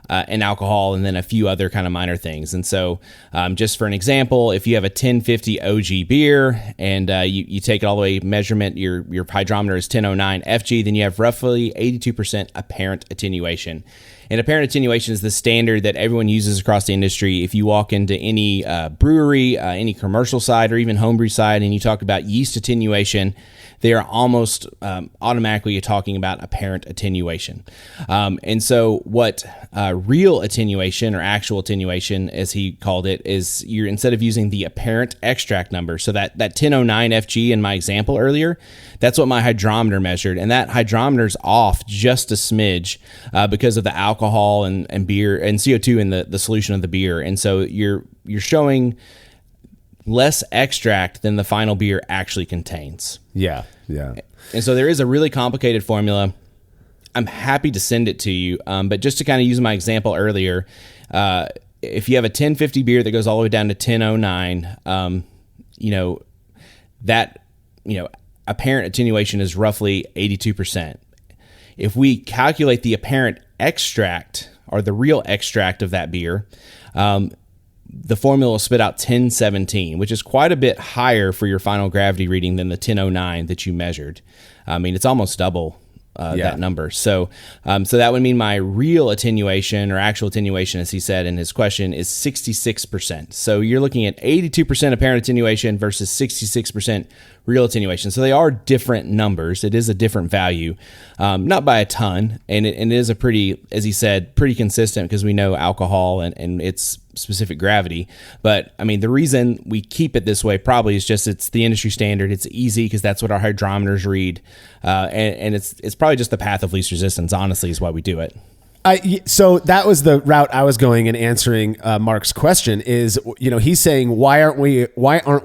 and alcohol, and then a few other kind of minor things. And so just for an example, if you have a 1050 OG beer and you take it all the way measurement, your hydrometer is 1009 FG, then you have roughly 82% apparent attenuation. And apparent attenuation is the standard that everyone uses across the industry. If you walk into any brewery, any commercial side, or even homebrew side, and you talk about yeast attenuation, they are almost automatically talking about apparent attenuation. And so what real attenuation or actual attenuation, as he called it, is you're instead of using the apparent extract number, so that 1009 FG in my example earlier, that's what my hydrometer measured. And that hydrometer's off just a smidge because of the alcohol and beer and CO2 in the solution of the beer. And so you're showing less extract than the final beer actually contains. Yeah. And so there is a really complicated formula I'm happy to send it to you. But just to kind of use my example earlier, if you have a 1050 beer that goes all the way down to 1009, that apparent attenuation is roughly 82%. If we calculate the apparent extract or the real extract of that beer, the formula will spit out 1017, which is quite a bit higher for your final gravity reading than the 1009 that you measured. I mean, it's almost double that number. So that would mean my real attenuation or actual attenuation, as he said in his question, is 66%. So you're looking at 82% apparent attenuation versus 66% real attenuation. So they are different numbers. It is a different value, not by a ton. And it is a pretty, as he said, pretty consistent because we know alcohol and its specific gravity. But I mean, the reason we keep it this way probably is just it's the industry standard. It's easy because that's what our hydrometers read. And it's probably just the path of least resistance, honestly, is why we do it. So that was the route I was going in answering Mark's question is, he's saying, why aren't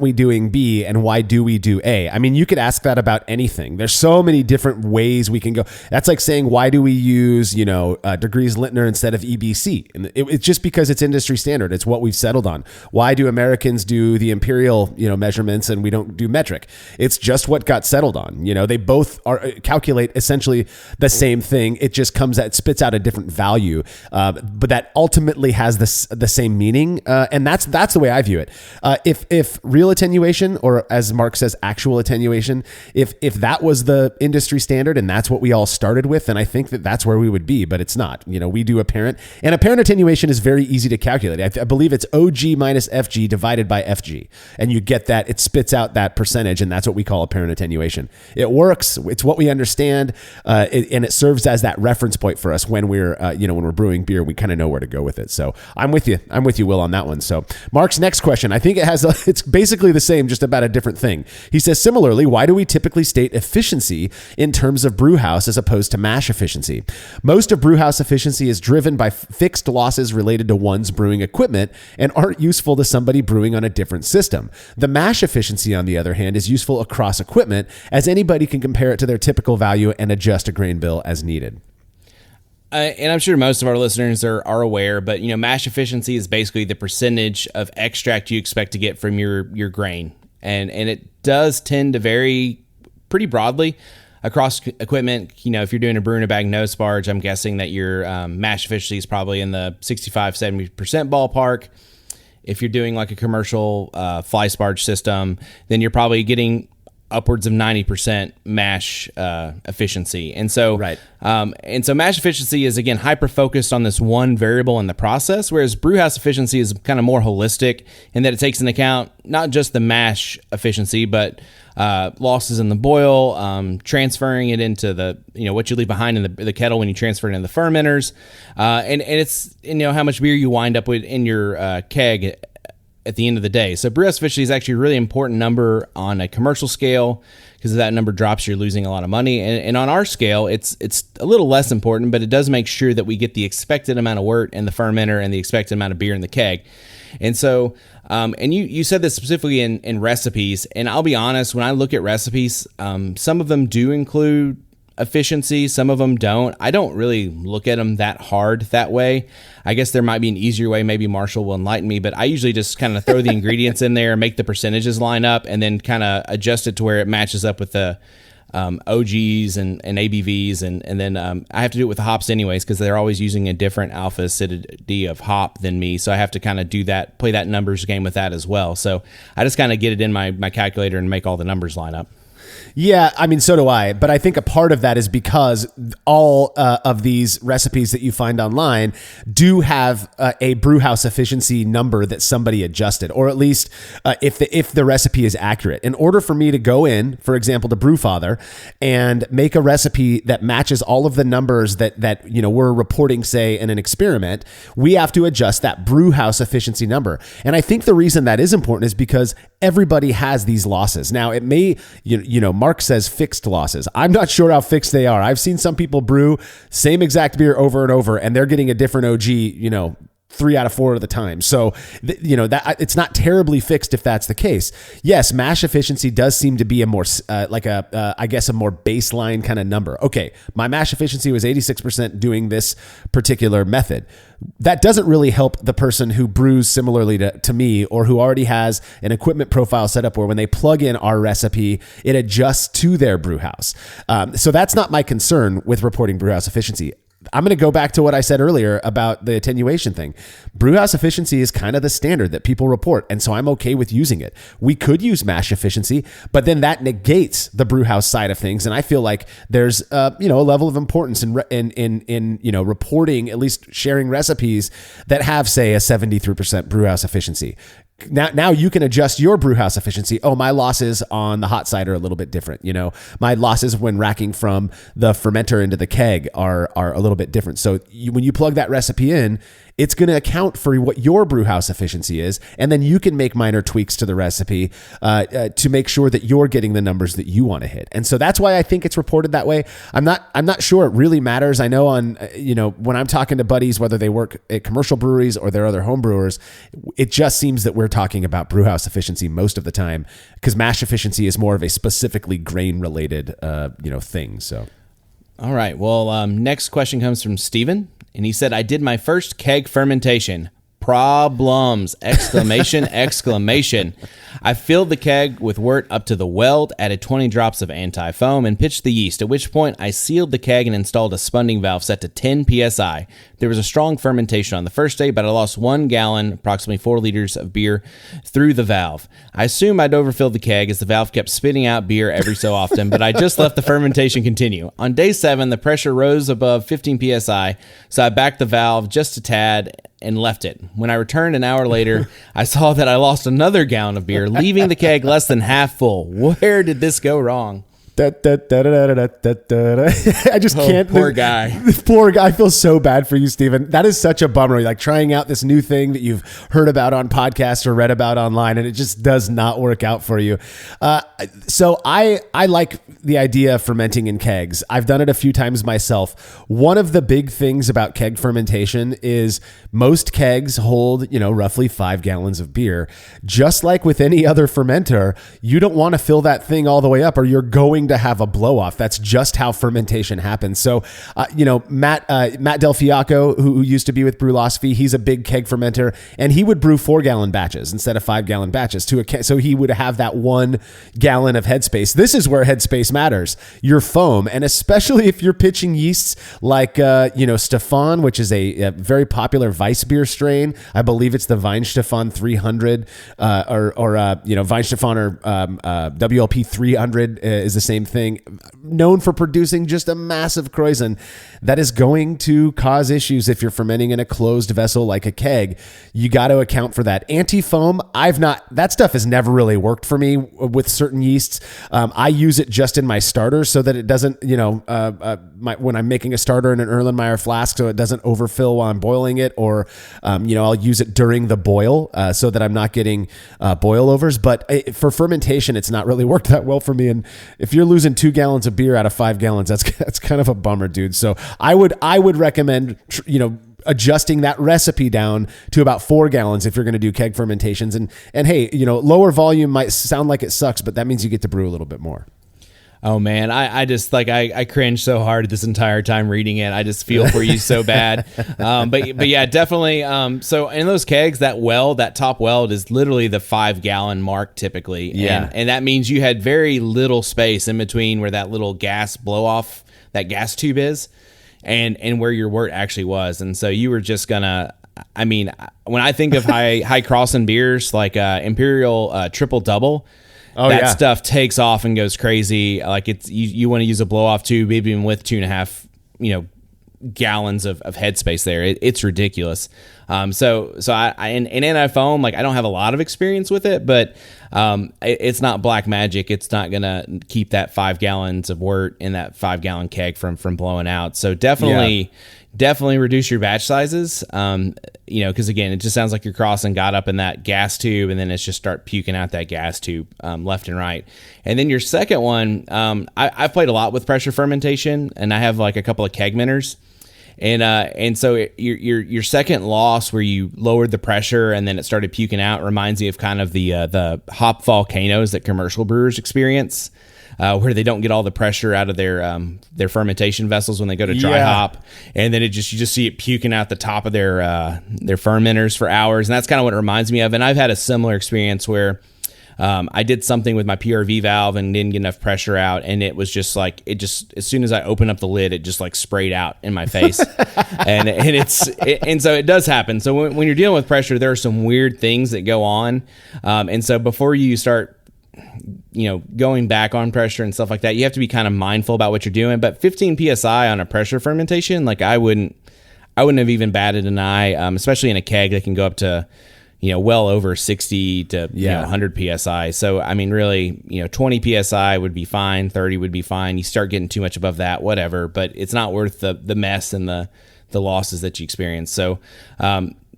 we doing B and why do we do A? I mean, you could ask that about anything. There's so many different ways we can go. That's like saying, why do we use, degrees Lintner instead of EBC? And it's just because it's industry standard. It's what we've settled on. Why do Americans do the imperial, measurements and we don't do metric? It's just what got settled on. They both calculate essentially the same thing. It just spits out a different value, but that ultimately has the same meaning, and that's the way I view it. If real attenuation, or as Mark says, actual attenuation, if that was the industry standard and that's what we all started with, then I think that's where we would be. But it's not. We do apparent, and apparent attenuation is very easy to calculate. I believe it's OG minus FG divided by FG, and you get that. It spits out that percentage, and that's what we call apparent attenuation. It works. It's what we understand, and it serves as that reference point for us when we're when we're brewing beer. We kind of know where to go with it. So I'm with you, Will, on that one. So Mark's next question, I think it's basically the same, just about a different thing. He says, similarly, why do we typically state efficiency in terms of brew house as opposed to mash efficiency? Most of brew house efficiency is driven by fixed losses related to one's brewing equipment and aren't useful to somebody brewing on a different system. The mash efficiency, on the other hand, is useful across equipment, as anybody can compare it to their typical value and adjust a grain bill as needed. And I'm sure most of our listeners are aware, but mash efficiency is basically the percentage of extract you expect to get from your grain, and it does tend to vary pretty broadly across equipment. If you're doing a brew in a bag no sparge, I'm guessing that your mash efficiency is probably in the 65-70% ballpark. If you're doing like a commercial fly sparge system, then you're probably getting upwards of 90% mash efficiency. And so, mash efficiency is, again, hyper focused on this one variable in the process, whereas brewhouse efficiency is kind of more holistic in that it takes into account not just the mash efficiency, but losses in the boil, transferring it into the, what you leave behind in the kettle when you transfer it into the fermenters, and it's, how much beer you wind up with in your keg at the end of the day. So brewhouse efficiency is actually a really important number on a commercial scale, because if that number drops, you're losing a lot of money. And on our scale, it's a little less important, but it does make sure that we get the expected amount of wort in the fermenter and the expected amount of beer in the keg. And so, and you said this specifically in recipes, and I'll be honest, when I look at recipes, some of them do include efficiency, some of them don't. I don't really look at them that hard that way. I guess there might be an easier way. Maybe Marshall will enlighten me, but I usually just kind of throw the ingredients in there, make the percentages line up, and then kind of adjust it to where it matches up with the OGs and ABVs, and then I have to do it with the hops anyways, because they're always using a different alpha acidity of hop than me, so I have to kind of play that numbers game with that as well. So I just kind of get it in my calculator and make all the numbers line up. Yeah, I mean, so do I. But I think a part of that is because all of these recipes that you find online do have a brewhouse efficiency number that somebody adjusted, or at least if the recipe is accurate. In order for me to go in, for example, to Brewfather and make a recipe that matches all of the numbers that we're reporting, say, in an experiment, we have to adjust that brewhouse efficiency number. And I think the reason that is important is because everybody has these losses. Now, it may, Mark says fixed losses. I'm not sure how fixed they are. I've seen some people brew same exact beer over and over, and they're getting a different OG, 3 out of 4 of the time. So, that it's not terribly fixed if that's the case. Yes, mash efficiency does seem to be a more, I guess a more baseline kind of number. Okay, my mash efficiency was 86% doing this particular method. That doesn't really help the person who brews similarly to me, or who already has an equipment profile set up where when they plug in our recipe, it adjusts to their brew house. So that's not my concern with reporting brew house efficiency. I'm going to go back to what I said earlier about the attenuation thing. Brewhouse efficiency is kind of the standard that people report, and so I'm okay with using it. We could use mash efficiency, but then that negates the brewhouse side of things, and I feel like there's a level of importance in reporting, at least sharing recipes that have, say, a 73% brewhouse efficiency. Now you can adjust your brewhouse efficiency. Oh, my losses on the hot side are a little bit different. My losses when racking from the fermenter into the keg are a little bit different. So when you plug that recipe in, it's going to account for what your brewhouse efficiency is, and then you can make minor tweaks to the recipe to make sure that you're getting the numbers that you want to hit. And so that's why I think it's reported that way. I'm not sure it really matters. I know when I'm talking to buddies, whether they work at commercial breweries or they're other home brewers, it just seems that we're talking about brewhouse efficiency most of the time, because mash efficiency is more of a specifically grain related thing. So. All right. Well, next question comes from Steven. And he said, I did my first keg fermentation. Problems! Exclamation, exclamation. I filled the keg with wort up to the weld, added 20 drops of anti-foam, and pitched the yeast, at which point I sealed the keg and installed a spunding valve set to 10 psi. There was a strong fermentation on the first day, but I lost 1 gallon, approximately 4 liters of beer through the valve. I assume I'd overfilled the keg as the valve kept spitting out beer every so often, but I just let the fermentation continue. On day 7, the pressure rose above 15 psi, so I backed the valve just a tad and left it. When I returned an hour later, I saw that I lost another gallon of beer, leaving the keg less than half full. Where did this go wrong? I just can't. Poor guy. Poor guy. I feel so bad for you, Steven. That is such a bummer. You're like trying out this new thing that you've heard about on podcasts or read about online, and it just does not work out for you. So I like the idea of fermenting in kegs. I've done it a few times myself. One of the big things about keg fermentation is most kegs hold, roughly 5 gallons of beer. Just like with any other fermenter, you don't want to fill that thing all the way up, or you're going to have a blow off. That's just how fermentation happens. So, Matt Del Fiacco, who used to be with Brewlosophy, he's a big keg fermenter, and he would brew 4-gallon batches instead of 5-gallon batches so he would have that 1 gallon of headspace. This is where headspace matters. Your foam, and especially if you're pitching yeasts like, Stefan, which is a very popular Weiss beer strain. I believe it's the Weihenstephan 300, or Weihenstephan or WLP 300 is the same thing, known for producing just a massive krausen that is going to cause issues if you're fermenting in a closed vessel like a keg. You got to account for that. Anti-foam, that stuff has never really worked for me with certain yeasts. I use it just in my starter so that it doesn't, when I'm making a starter in an Erlenmeyer flask, so it doesn't overfill while I'm boiling it, or, I'll use it during the boil so that I'm not getting boil overs. But for fermentation, it's not really worked that well for me. And if you're losing 2 gallons of beer out of 5 gallons, that's kind of a bummer, dude. So I would recommend, adjusting that recipe down to about 4 gallons if you're going to do keg fermentations. And hey, lower volume might sound like it sucks, but that means you get to brew a little bit more. Oh man, I just I cringe so hard this entire time reading it. I just feel for you so bad. But yeah, definitely. So in those kegs, that top weld is literally the 5-gallon mark typically. Yeah. And that means you had very little space in between where that little gas blow off, that gas tube is, and where your wort actually was. And so you were just gonna, when I think of high crossing beers like Imperial Triple Double, that stuff takes off and goes crazy. Like you want to use a blow off tube even with 2.5, gallons of headspace there. It's ridiculous. So I in anti-foam, I don't have a lot of experience with it, but it's not black magic. It's not gonna keep that 5 gallons of wort in that 5-gallon keg from blowing out. So definitely reduce your batch sizes. Because again, it just sounds like your crossing got up in that gas tube, and then it's just start puking out that gas tube left and right. And then your second one, I've played a lot with pressure fermentation, and I have a couple of keg minners. And so your second loss where you lowered the pressure and then it started puking out reminds me of kind of the hop volcanoes that commercial brewers experience, where they don't get all the pressure out of their fermentation vessels when they go to dry hop, and then you just see it puking out the top of their fermenters for hours, and that's kind of what it reminds me of. And I've had a similar experience where I did something with my PRV valve and didn't get enough pressure out, and it was just like as soon as I opened up the lid, it just like sprayed out in my face, and so it does happen. So when you're dealing with pressure, there are some weird things that go on, and so before you start, going back on pressure and stuff like that, you have to be kind of mindful about what you're doing. But 15 psi on a pressure fermentation, like I wouldn't have even batted an eye, especially in a keg that can go up to well over 60 to 100 psi. So I mean, really, 20 psi would be fine, 30 would be fine. You start getting too much above that, whatever, but it's not worth the mess and the losses that you experience. So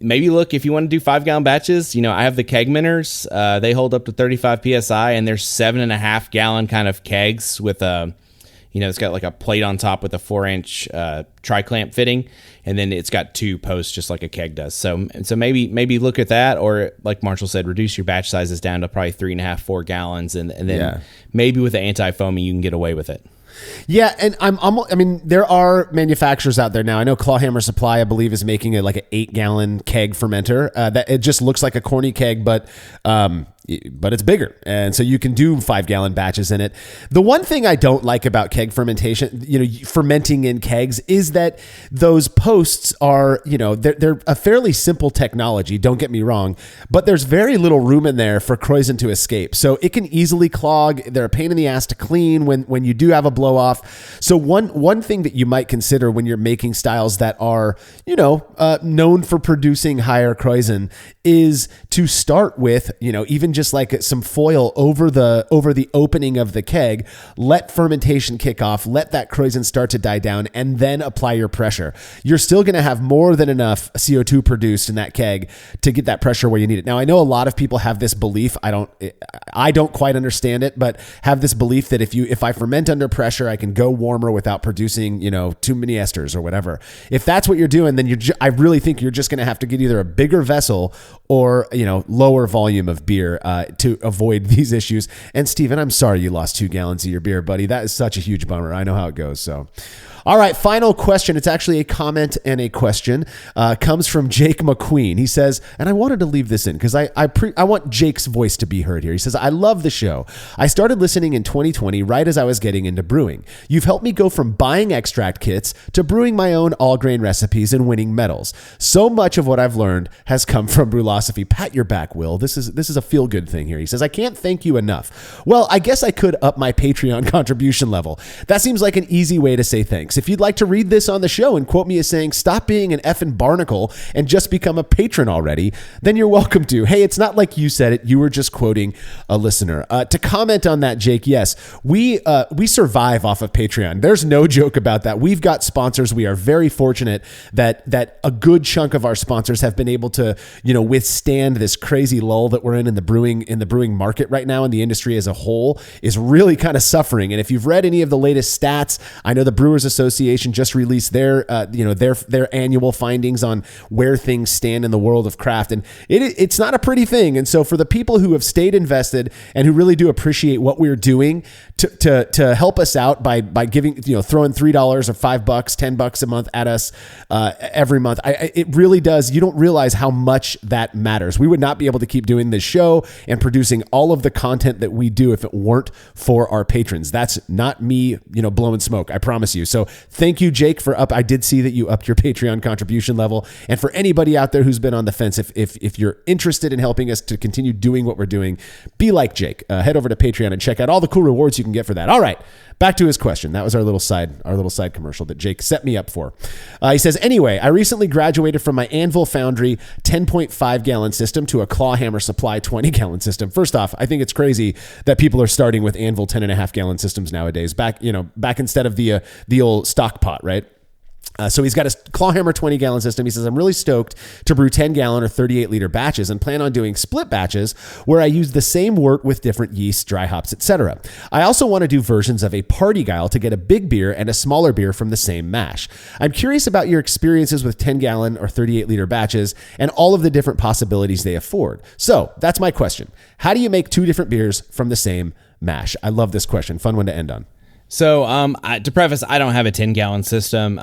maybe look, if you want to do 5-gallon batches, I have the Kegminers. They hold up to 35 psi, and they're 7.5 gallon kind of kegs with it's got like a plate on top with a 4-inch tri-clamp fitting, and then it's got 2 posts just like a keg does. So maybe look at that, or like Marshall said, reduce your batch sizes down to probably 3.5, 4 gallons, and then maybe with the anti-foaming you can get away with it. Yeah, and I mean, there are manufacturers out there now. I know Clawhammer Supply, I believe, is making it like an 8-gallon keg fermenter. That it just looks like a corny keg, but it's bigger, and so you can do 5-gallon batches in it. The one thing I don't like about keg fermentation, fermenting in kegs, is that those posts are, they're a fairly simple technology. Don't get me wrong, but there's very little room in there for Kreuzen to escape, so it can easily clog. They're a pain in the ass to clean when you do have a blow off. So one thing that you might consider when you're making styles that are known for producing higher Kreuzen is to start with even just like some foil over the opening of the keg, let fermentation kick off, let that Kreuzen start to die down, and then apply your pressure. You're still going to have more than enough CO2 produced in that keg to get that pressure where you need it. Now, I know a lot of people have this belief. I don't quite understand it, but have this belief that if I ferment under pressure, I can go warmer without producing, too many esters or whatever. If that's what you're doing, then I really think you're just going to have to get either a bigger vessel or, lower volume of beer to avoid these issues. And Steven, I'm sorry you lost 2 gallons of your beer, buddy. That is such a huge bummer. I know how it goes. So, all right, final question. It's actually a comment and a question. Comes from Jake McQueen. He says, and I wanted to leave this in because I want Jake's voice to be heard here. He says, I love the show. I started listening in 2020 right as I was getting into brewing. You've helped me go from buying extract kits to brewing my own all-grain recipes and winning medals. So much of what I've learned has come from Brewlosophy. Pat your back, Will. This is a feel-good thing here. He says, I can't thank you enough. Well, I guess I could up my Patreon contribution level. That seems like an easy way to say thanks. If you'd like to read this on the show and quote me as saying, stop being an effing barnacle and just become a patron already, then you're welcome to. Hey, it's not like you said it. You were just quoting a listener. To comment on that, Jake, yes, we survive off of Patreon. There's no joke about that. We've got sponsors. We are very fortunate that a good chunk of our sponsors have been able to, withstand this crazy lull that we're in the brewing market right now, and the industry as a whole is really kind of suffering. And if you've read any of the latest stats, I know the Brewers Association just released their annual findings on where things stand in the world of craft, and it's not a pretty thing. And so for the people who have stayed invested and who really do appreciate what we're doing to help us out by giving, throwing $3 or $5, $10 a month at us every month, it really does. You don't realize how much that matters. We would not be able to keep doing this show and producing all of the content that we do if it weren't for our patrons. That's not me, blowing smoke. I promise you. So thank you, Jake, for I did see that you upped your Patreon contribution level. And for anybody out there who's been on the fence, if you're interested in helping us to continue doing what we're doing, be like Jake. Head over to Patreon and check out all the cool rewards you can get for that. All right, back to his question. That was our little side commercial that Jake set me up for. He says, anyway, I recently graduated from my Anvil Foundry 10.5 gallon system to a Clawhammer Supply 20 gallon system. First off, I think it's crazy that people are starting with Anvil 10.5 gallon systems nowadays. Back instead of the old stock pot, right? So he's got his Clawhammer 20-gallon system. He says, I'm really stoked to brew 10-gallon or 38-liter batches and plan on doing split batches where I use the same wort with different yeasts, dry hops, etc. I also want to do versions of a party guile to get a big beer and a smaller beer from the same mash. I'm curious about your experiences with 10-gallon or 38-liter batches and all of the different possibilities they afford. So that's my question. How do you make 2 different beers from the same mash? I love this question. Fun one to end on. So, to preface, I don't have a 10-gallon system.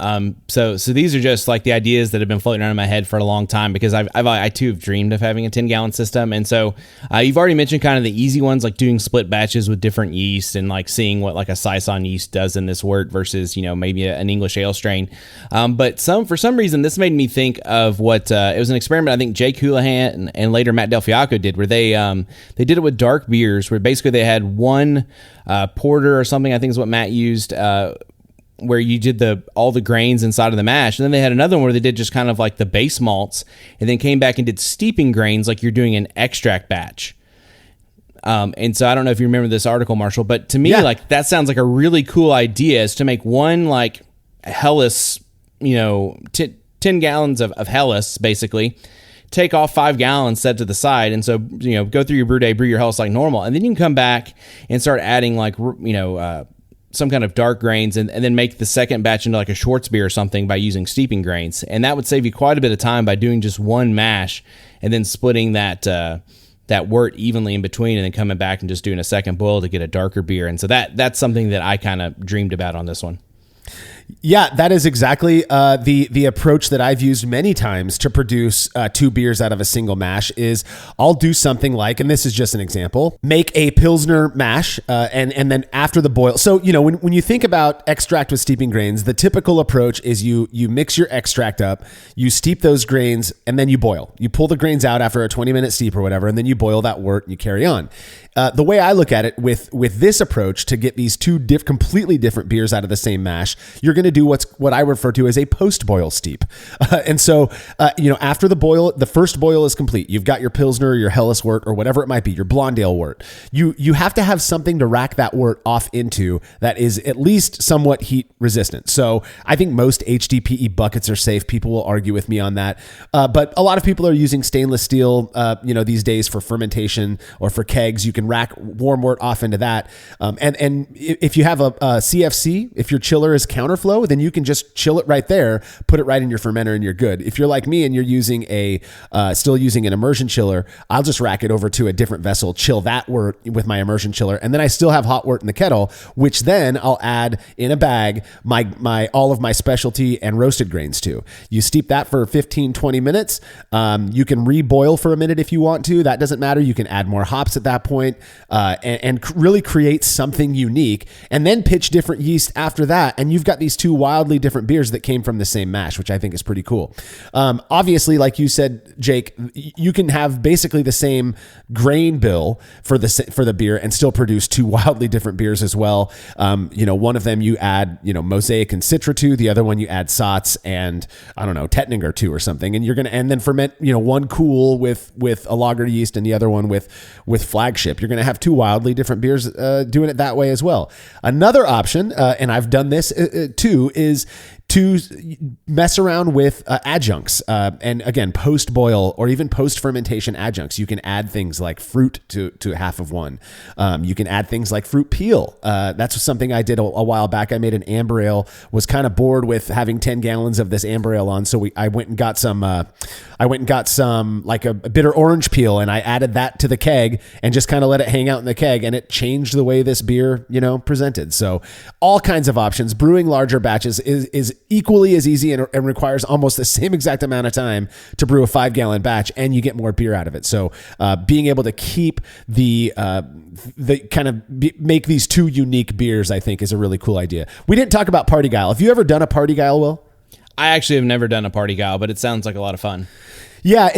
So these are just like the ideas that have been floating around in my head for a long time because I too have dreamed of having a 10-gallon system. And so, you've already mentioned kind of the easy ones, like doing split batches with different yeast and like seeing what like a Saison yeast does in this wort versus, maybe an English ale strain. But for some reason, this made me think of what, it was an experiment I think Jake Houlihan and later Matt Del Fiacco did where they did it with dark beers where basically they had one porter or something, I think is what Matt used, where you did all the grains inside of the mash. And then they had another one where they did just kind of like the base malts and then came back and did steeping grains like you're doing an extract batch. And so I don't know if you remember this article, Marshall, but to me, like that sounds like a really cool idea is to make one like Helles, 10 gallons of Helles basically, take off 5 gallons, set to the side. And so, go through your brew day, brew your Helles like normal. And then you can come back and start adding like, some kind of dark grains and then make the second batch into like a Schwartz beer or something by using steeping grains. And that would save you quite a bit of time by doing just one mash and then splitting that wort evenly in between and then coming back and just doing a second boil to get a darker beer. And so that's something that I kind of dreamed about on this one. Yeah, that is exactly the approach that I've used many times to produce 2 beers out of a single mash is I'll do something like, and this is just an example, make a Pilsner mash and then after the boil. So, when you think about extract with steeping grains, the typical approach is you mix your extract up, you steep those grains, and then you boil. You pull the grains out after a 20-minute steep or whatever, and then you boil that wort and you carry on. The way I look at it with this approach to get these 2 completely different beers out of the same mash, you're going to do what I refer to as a post-boil steep. And so, after the first boil is complete, you've got your Pilsner, your Helles wort, or whatever it might be, your Blondale wort. You have to have something to rack that wort off into that is at least somewhat heat resistant. So I think most HDPE buckets are safe. People will argue with me on that. But a lot of people are using stainless steel, these days for fermentation or for kegs. You can rack warm wort off into that. And if you have a CFC, if your chiller is counterflow, then you can just chill it right there, put it right in your fermenter and you're good. If you're like me and you're using still using an immersion chiller, I'll just rack it over to a different vessel, chill that wort with my immersion chiller. And then I still have hot wort in the kettle, which then I'll add in a bag all of my specialty and roasted grains to. You steep that for 15, 20 minutes. You can reboil for a minute if you want to. That doesn't matter. You can add more hops at that point, and really create something unique and then pitch different yeast after that. And you've got these 2 wildly different beers that came from the same mash, which I think is pretty cool. Obviously, like you said, Jake, you can have basically the same grain bill for the beer and still produce 2 wildly different beers as well. One of them you add, Mosaic and Citra to, the other one you add Satz and I don't know, Tettninger to or something, and then ferment, one cool with a lager yeast and the other one with Flagship. You're going to have 2 wildly different beers doing it that way as well. Another option, and I've done this too, is to mess around with adjuncts. And again, post-boil or even post-fermentation adjuncts. You can add things like fruit to half of one. You can add things like fruit peel. That's something I did a while back. I made an amber ale, was kind of bored with having 10 gallons of this amber ale on. So I went and got some like a bitter orange peel, and I added that to the keg and just kind of let it hang out in the keg, and it changed the way this beer, presented. So all kinds of options. Brewing larger batches is equally as easy and requires almost the same exact amount of time to brew a 5-gallon batch, and you get more beer out of it. So being able to keep the make these 2 unique beers, I think, is a really cool idea. We didn't talk about Party Guile. Have you ever done a Party Guile, Will? I actually have never done a Party Guile, but it sounds like a lot of fun. Yeah,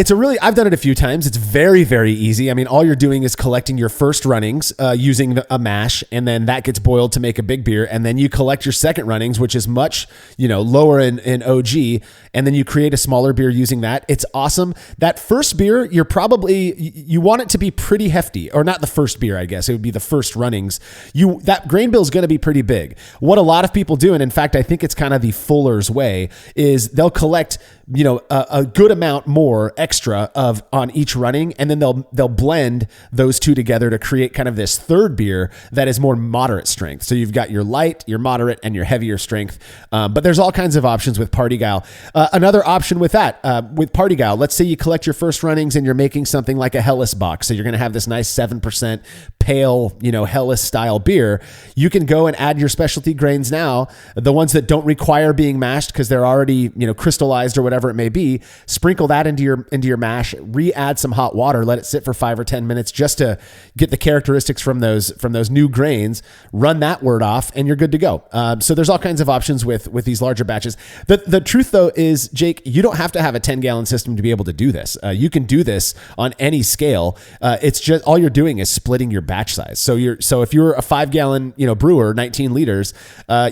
I've done it a few times. It's very, very easy. I mean, all you're doing is collecting your first runnings using a mash, and then that gets boiled to make a big beer. And then you collect your second runnings, which is much, lower in OG. And then you create a smaller beer using that. It's awesome. That first beer, you want it to be pretty hefty, or not the first beer, I guess. It would be the first runnings. That grain bill is going to be pretty big. What a lot of people do, and in fact, I think it's kind of the Fuller's way, is they'll collect, a good amount more extra on each running, and then they'll blend those two together to create kind of this third beer that is more moderate strength. So you've got your light, your moderate, and your heavier strength. But there's all kinds of options with Party Gal. Another option with that, with Party Gal, let's say you collect your first runnings and you're making something like a Helles box. So you're going to have this nice 7% pale, Helles style beer. You can go and add your specialty grains now, the ones that don't require being mashed because they're already, crystallized or whatever it may be. Sprinkle that into your mash, re-add some hot water, let it sit for 5 or 10 minutes just to get the characteristics from those new grains, run that wort off, and you're good to go. So there's all kinds of options with these larger batches. The truth though is, Jake, you don't have to have a 10-gallon system to be able to do this. You can do this on any scale. It's just all you're doing is splitting your batch size. So if you're a 5-gallon, brewer, 19 liters,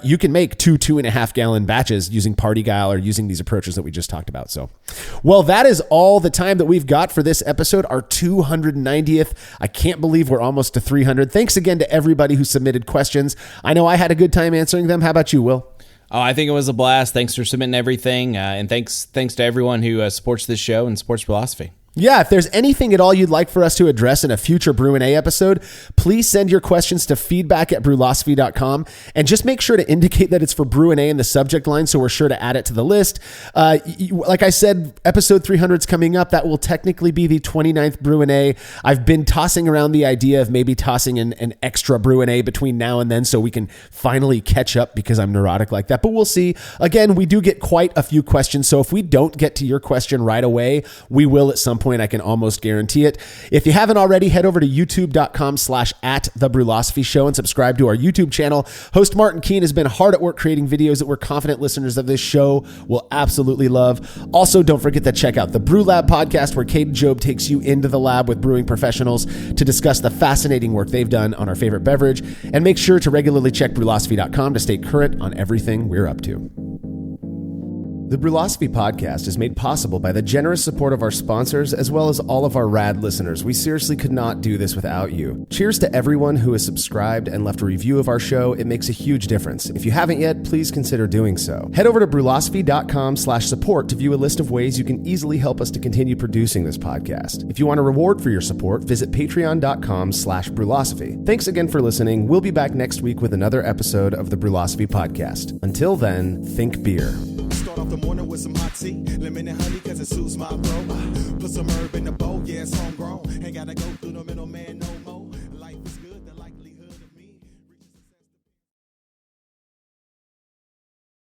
you can make 2.5 gallon batches using Party Gal or using these approaches that we just talked about. So, well, that is all the time that we've got for this episode, our 290th. I can't believe we're almost to 300. Thanks again to everybody who submitted questions. I know I had a good time answering them. How about you, Will? Oh, I think it was a blast. Thanks for submitting everything. And thanks to everyone who supports this show and supports Brulosophy. Yeah, if there's anything at all you'd like for us to address in a future Brü A episode, please send your questions to feedback@brulosophy.com, and just make sure to indicate that it's for Brü A in the subject line so we're sure to add it to the list. Like I said, episode 300 is coming up. That will technically be the 29th Brü A. I've been tossing around the idea of maybe tossing an extra Brü A between now and then so we can finally catch up because I'm neurotic like that, but we'll see. Again, we do get quite a few questions, so if we don't get to your question right away, we will at some point. I can almost guarantee it. If you haven't already, head over to youtube.com/@thebrulosophy show and subscribe to our YouTube channel. Host Martin Keene has been hard at work creating videos that we're confident listeners of this show will absolutely love. Also, don't forget to check out the Brew Lab podcast, where Kate Job takes you into the lab with brewing professionals to discuss the fascinating work they've done on our favorite beverage. And make sure to regularly check brulosophy.com to stay current on everything we're up to. The Brulosophy podcast is made possible by the generous support of our sponsors, as well as all of our rad listeners. We seriously could not do this without you. Cheers to everyone who has subscribed and left a review of our show. It makes a huge difference. If you haven't yet, please consider doing so. Head over to brulosophy.com/support to view a list of ways you can easily help us to continue producing this podcast. If you want a reward for your support, visit patreon.com/brulosophy. Thanks again for listening. We'll be back next week with another episode of the Brulosophy podcast. Until then, think beer. Start off the morning with some hot tea, lemon and honey, cause it suits my bro. Put some herb in the bowl, yeah, it's homegrown. Ain't gotta go through the middleman.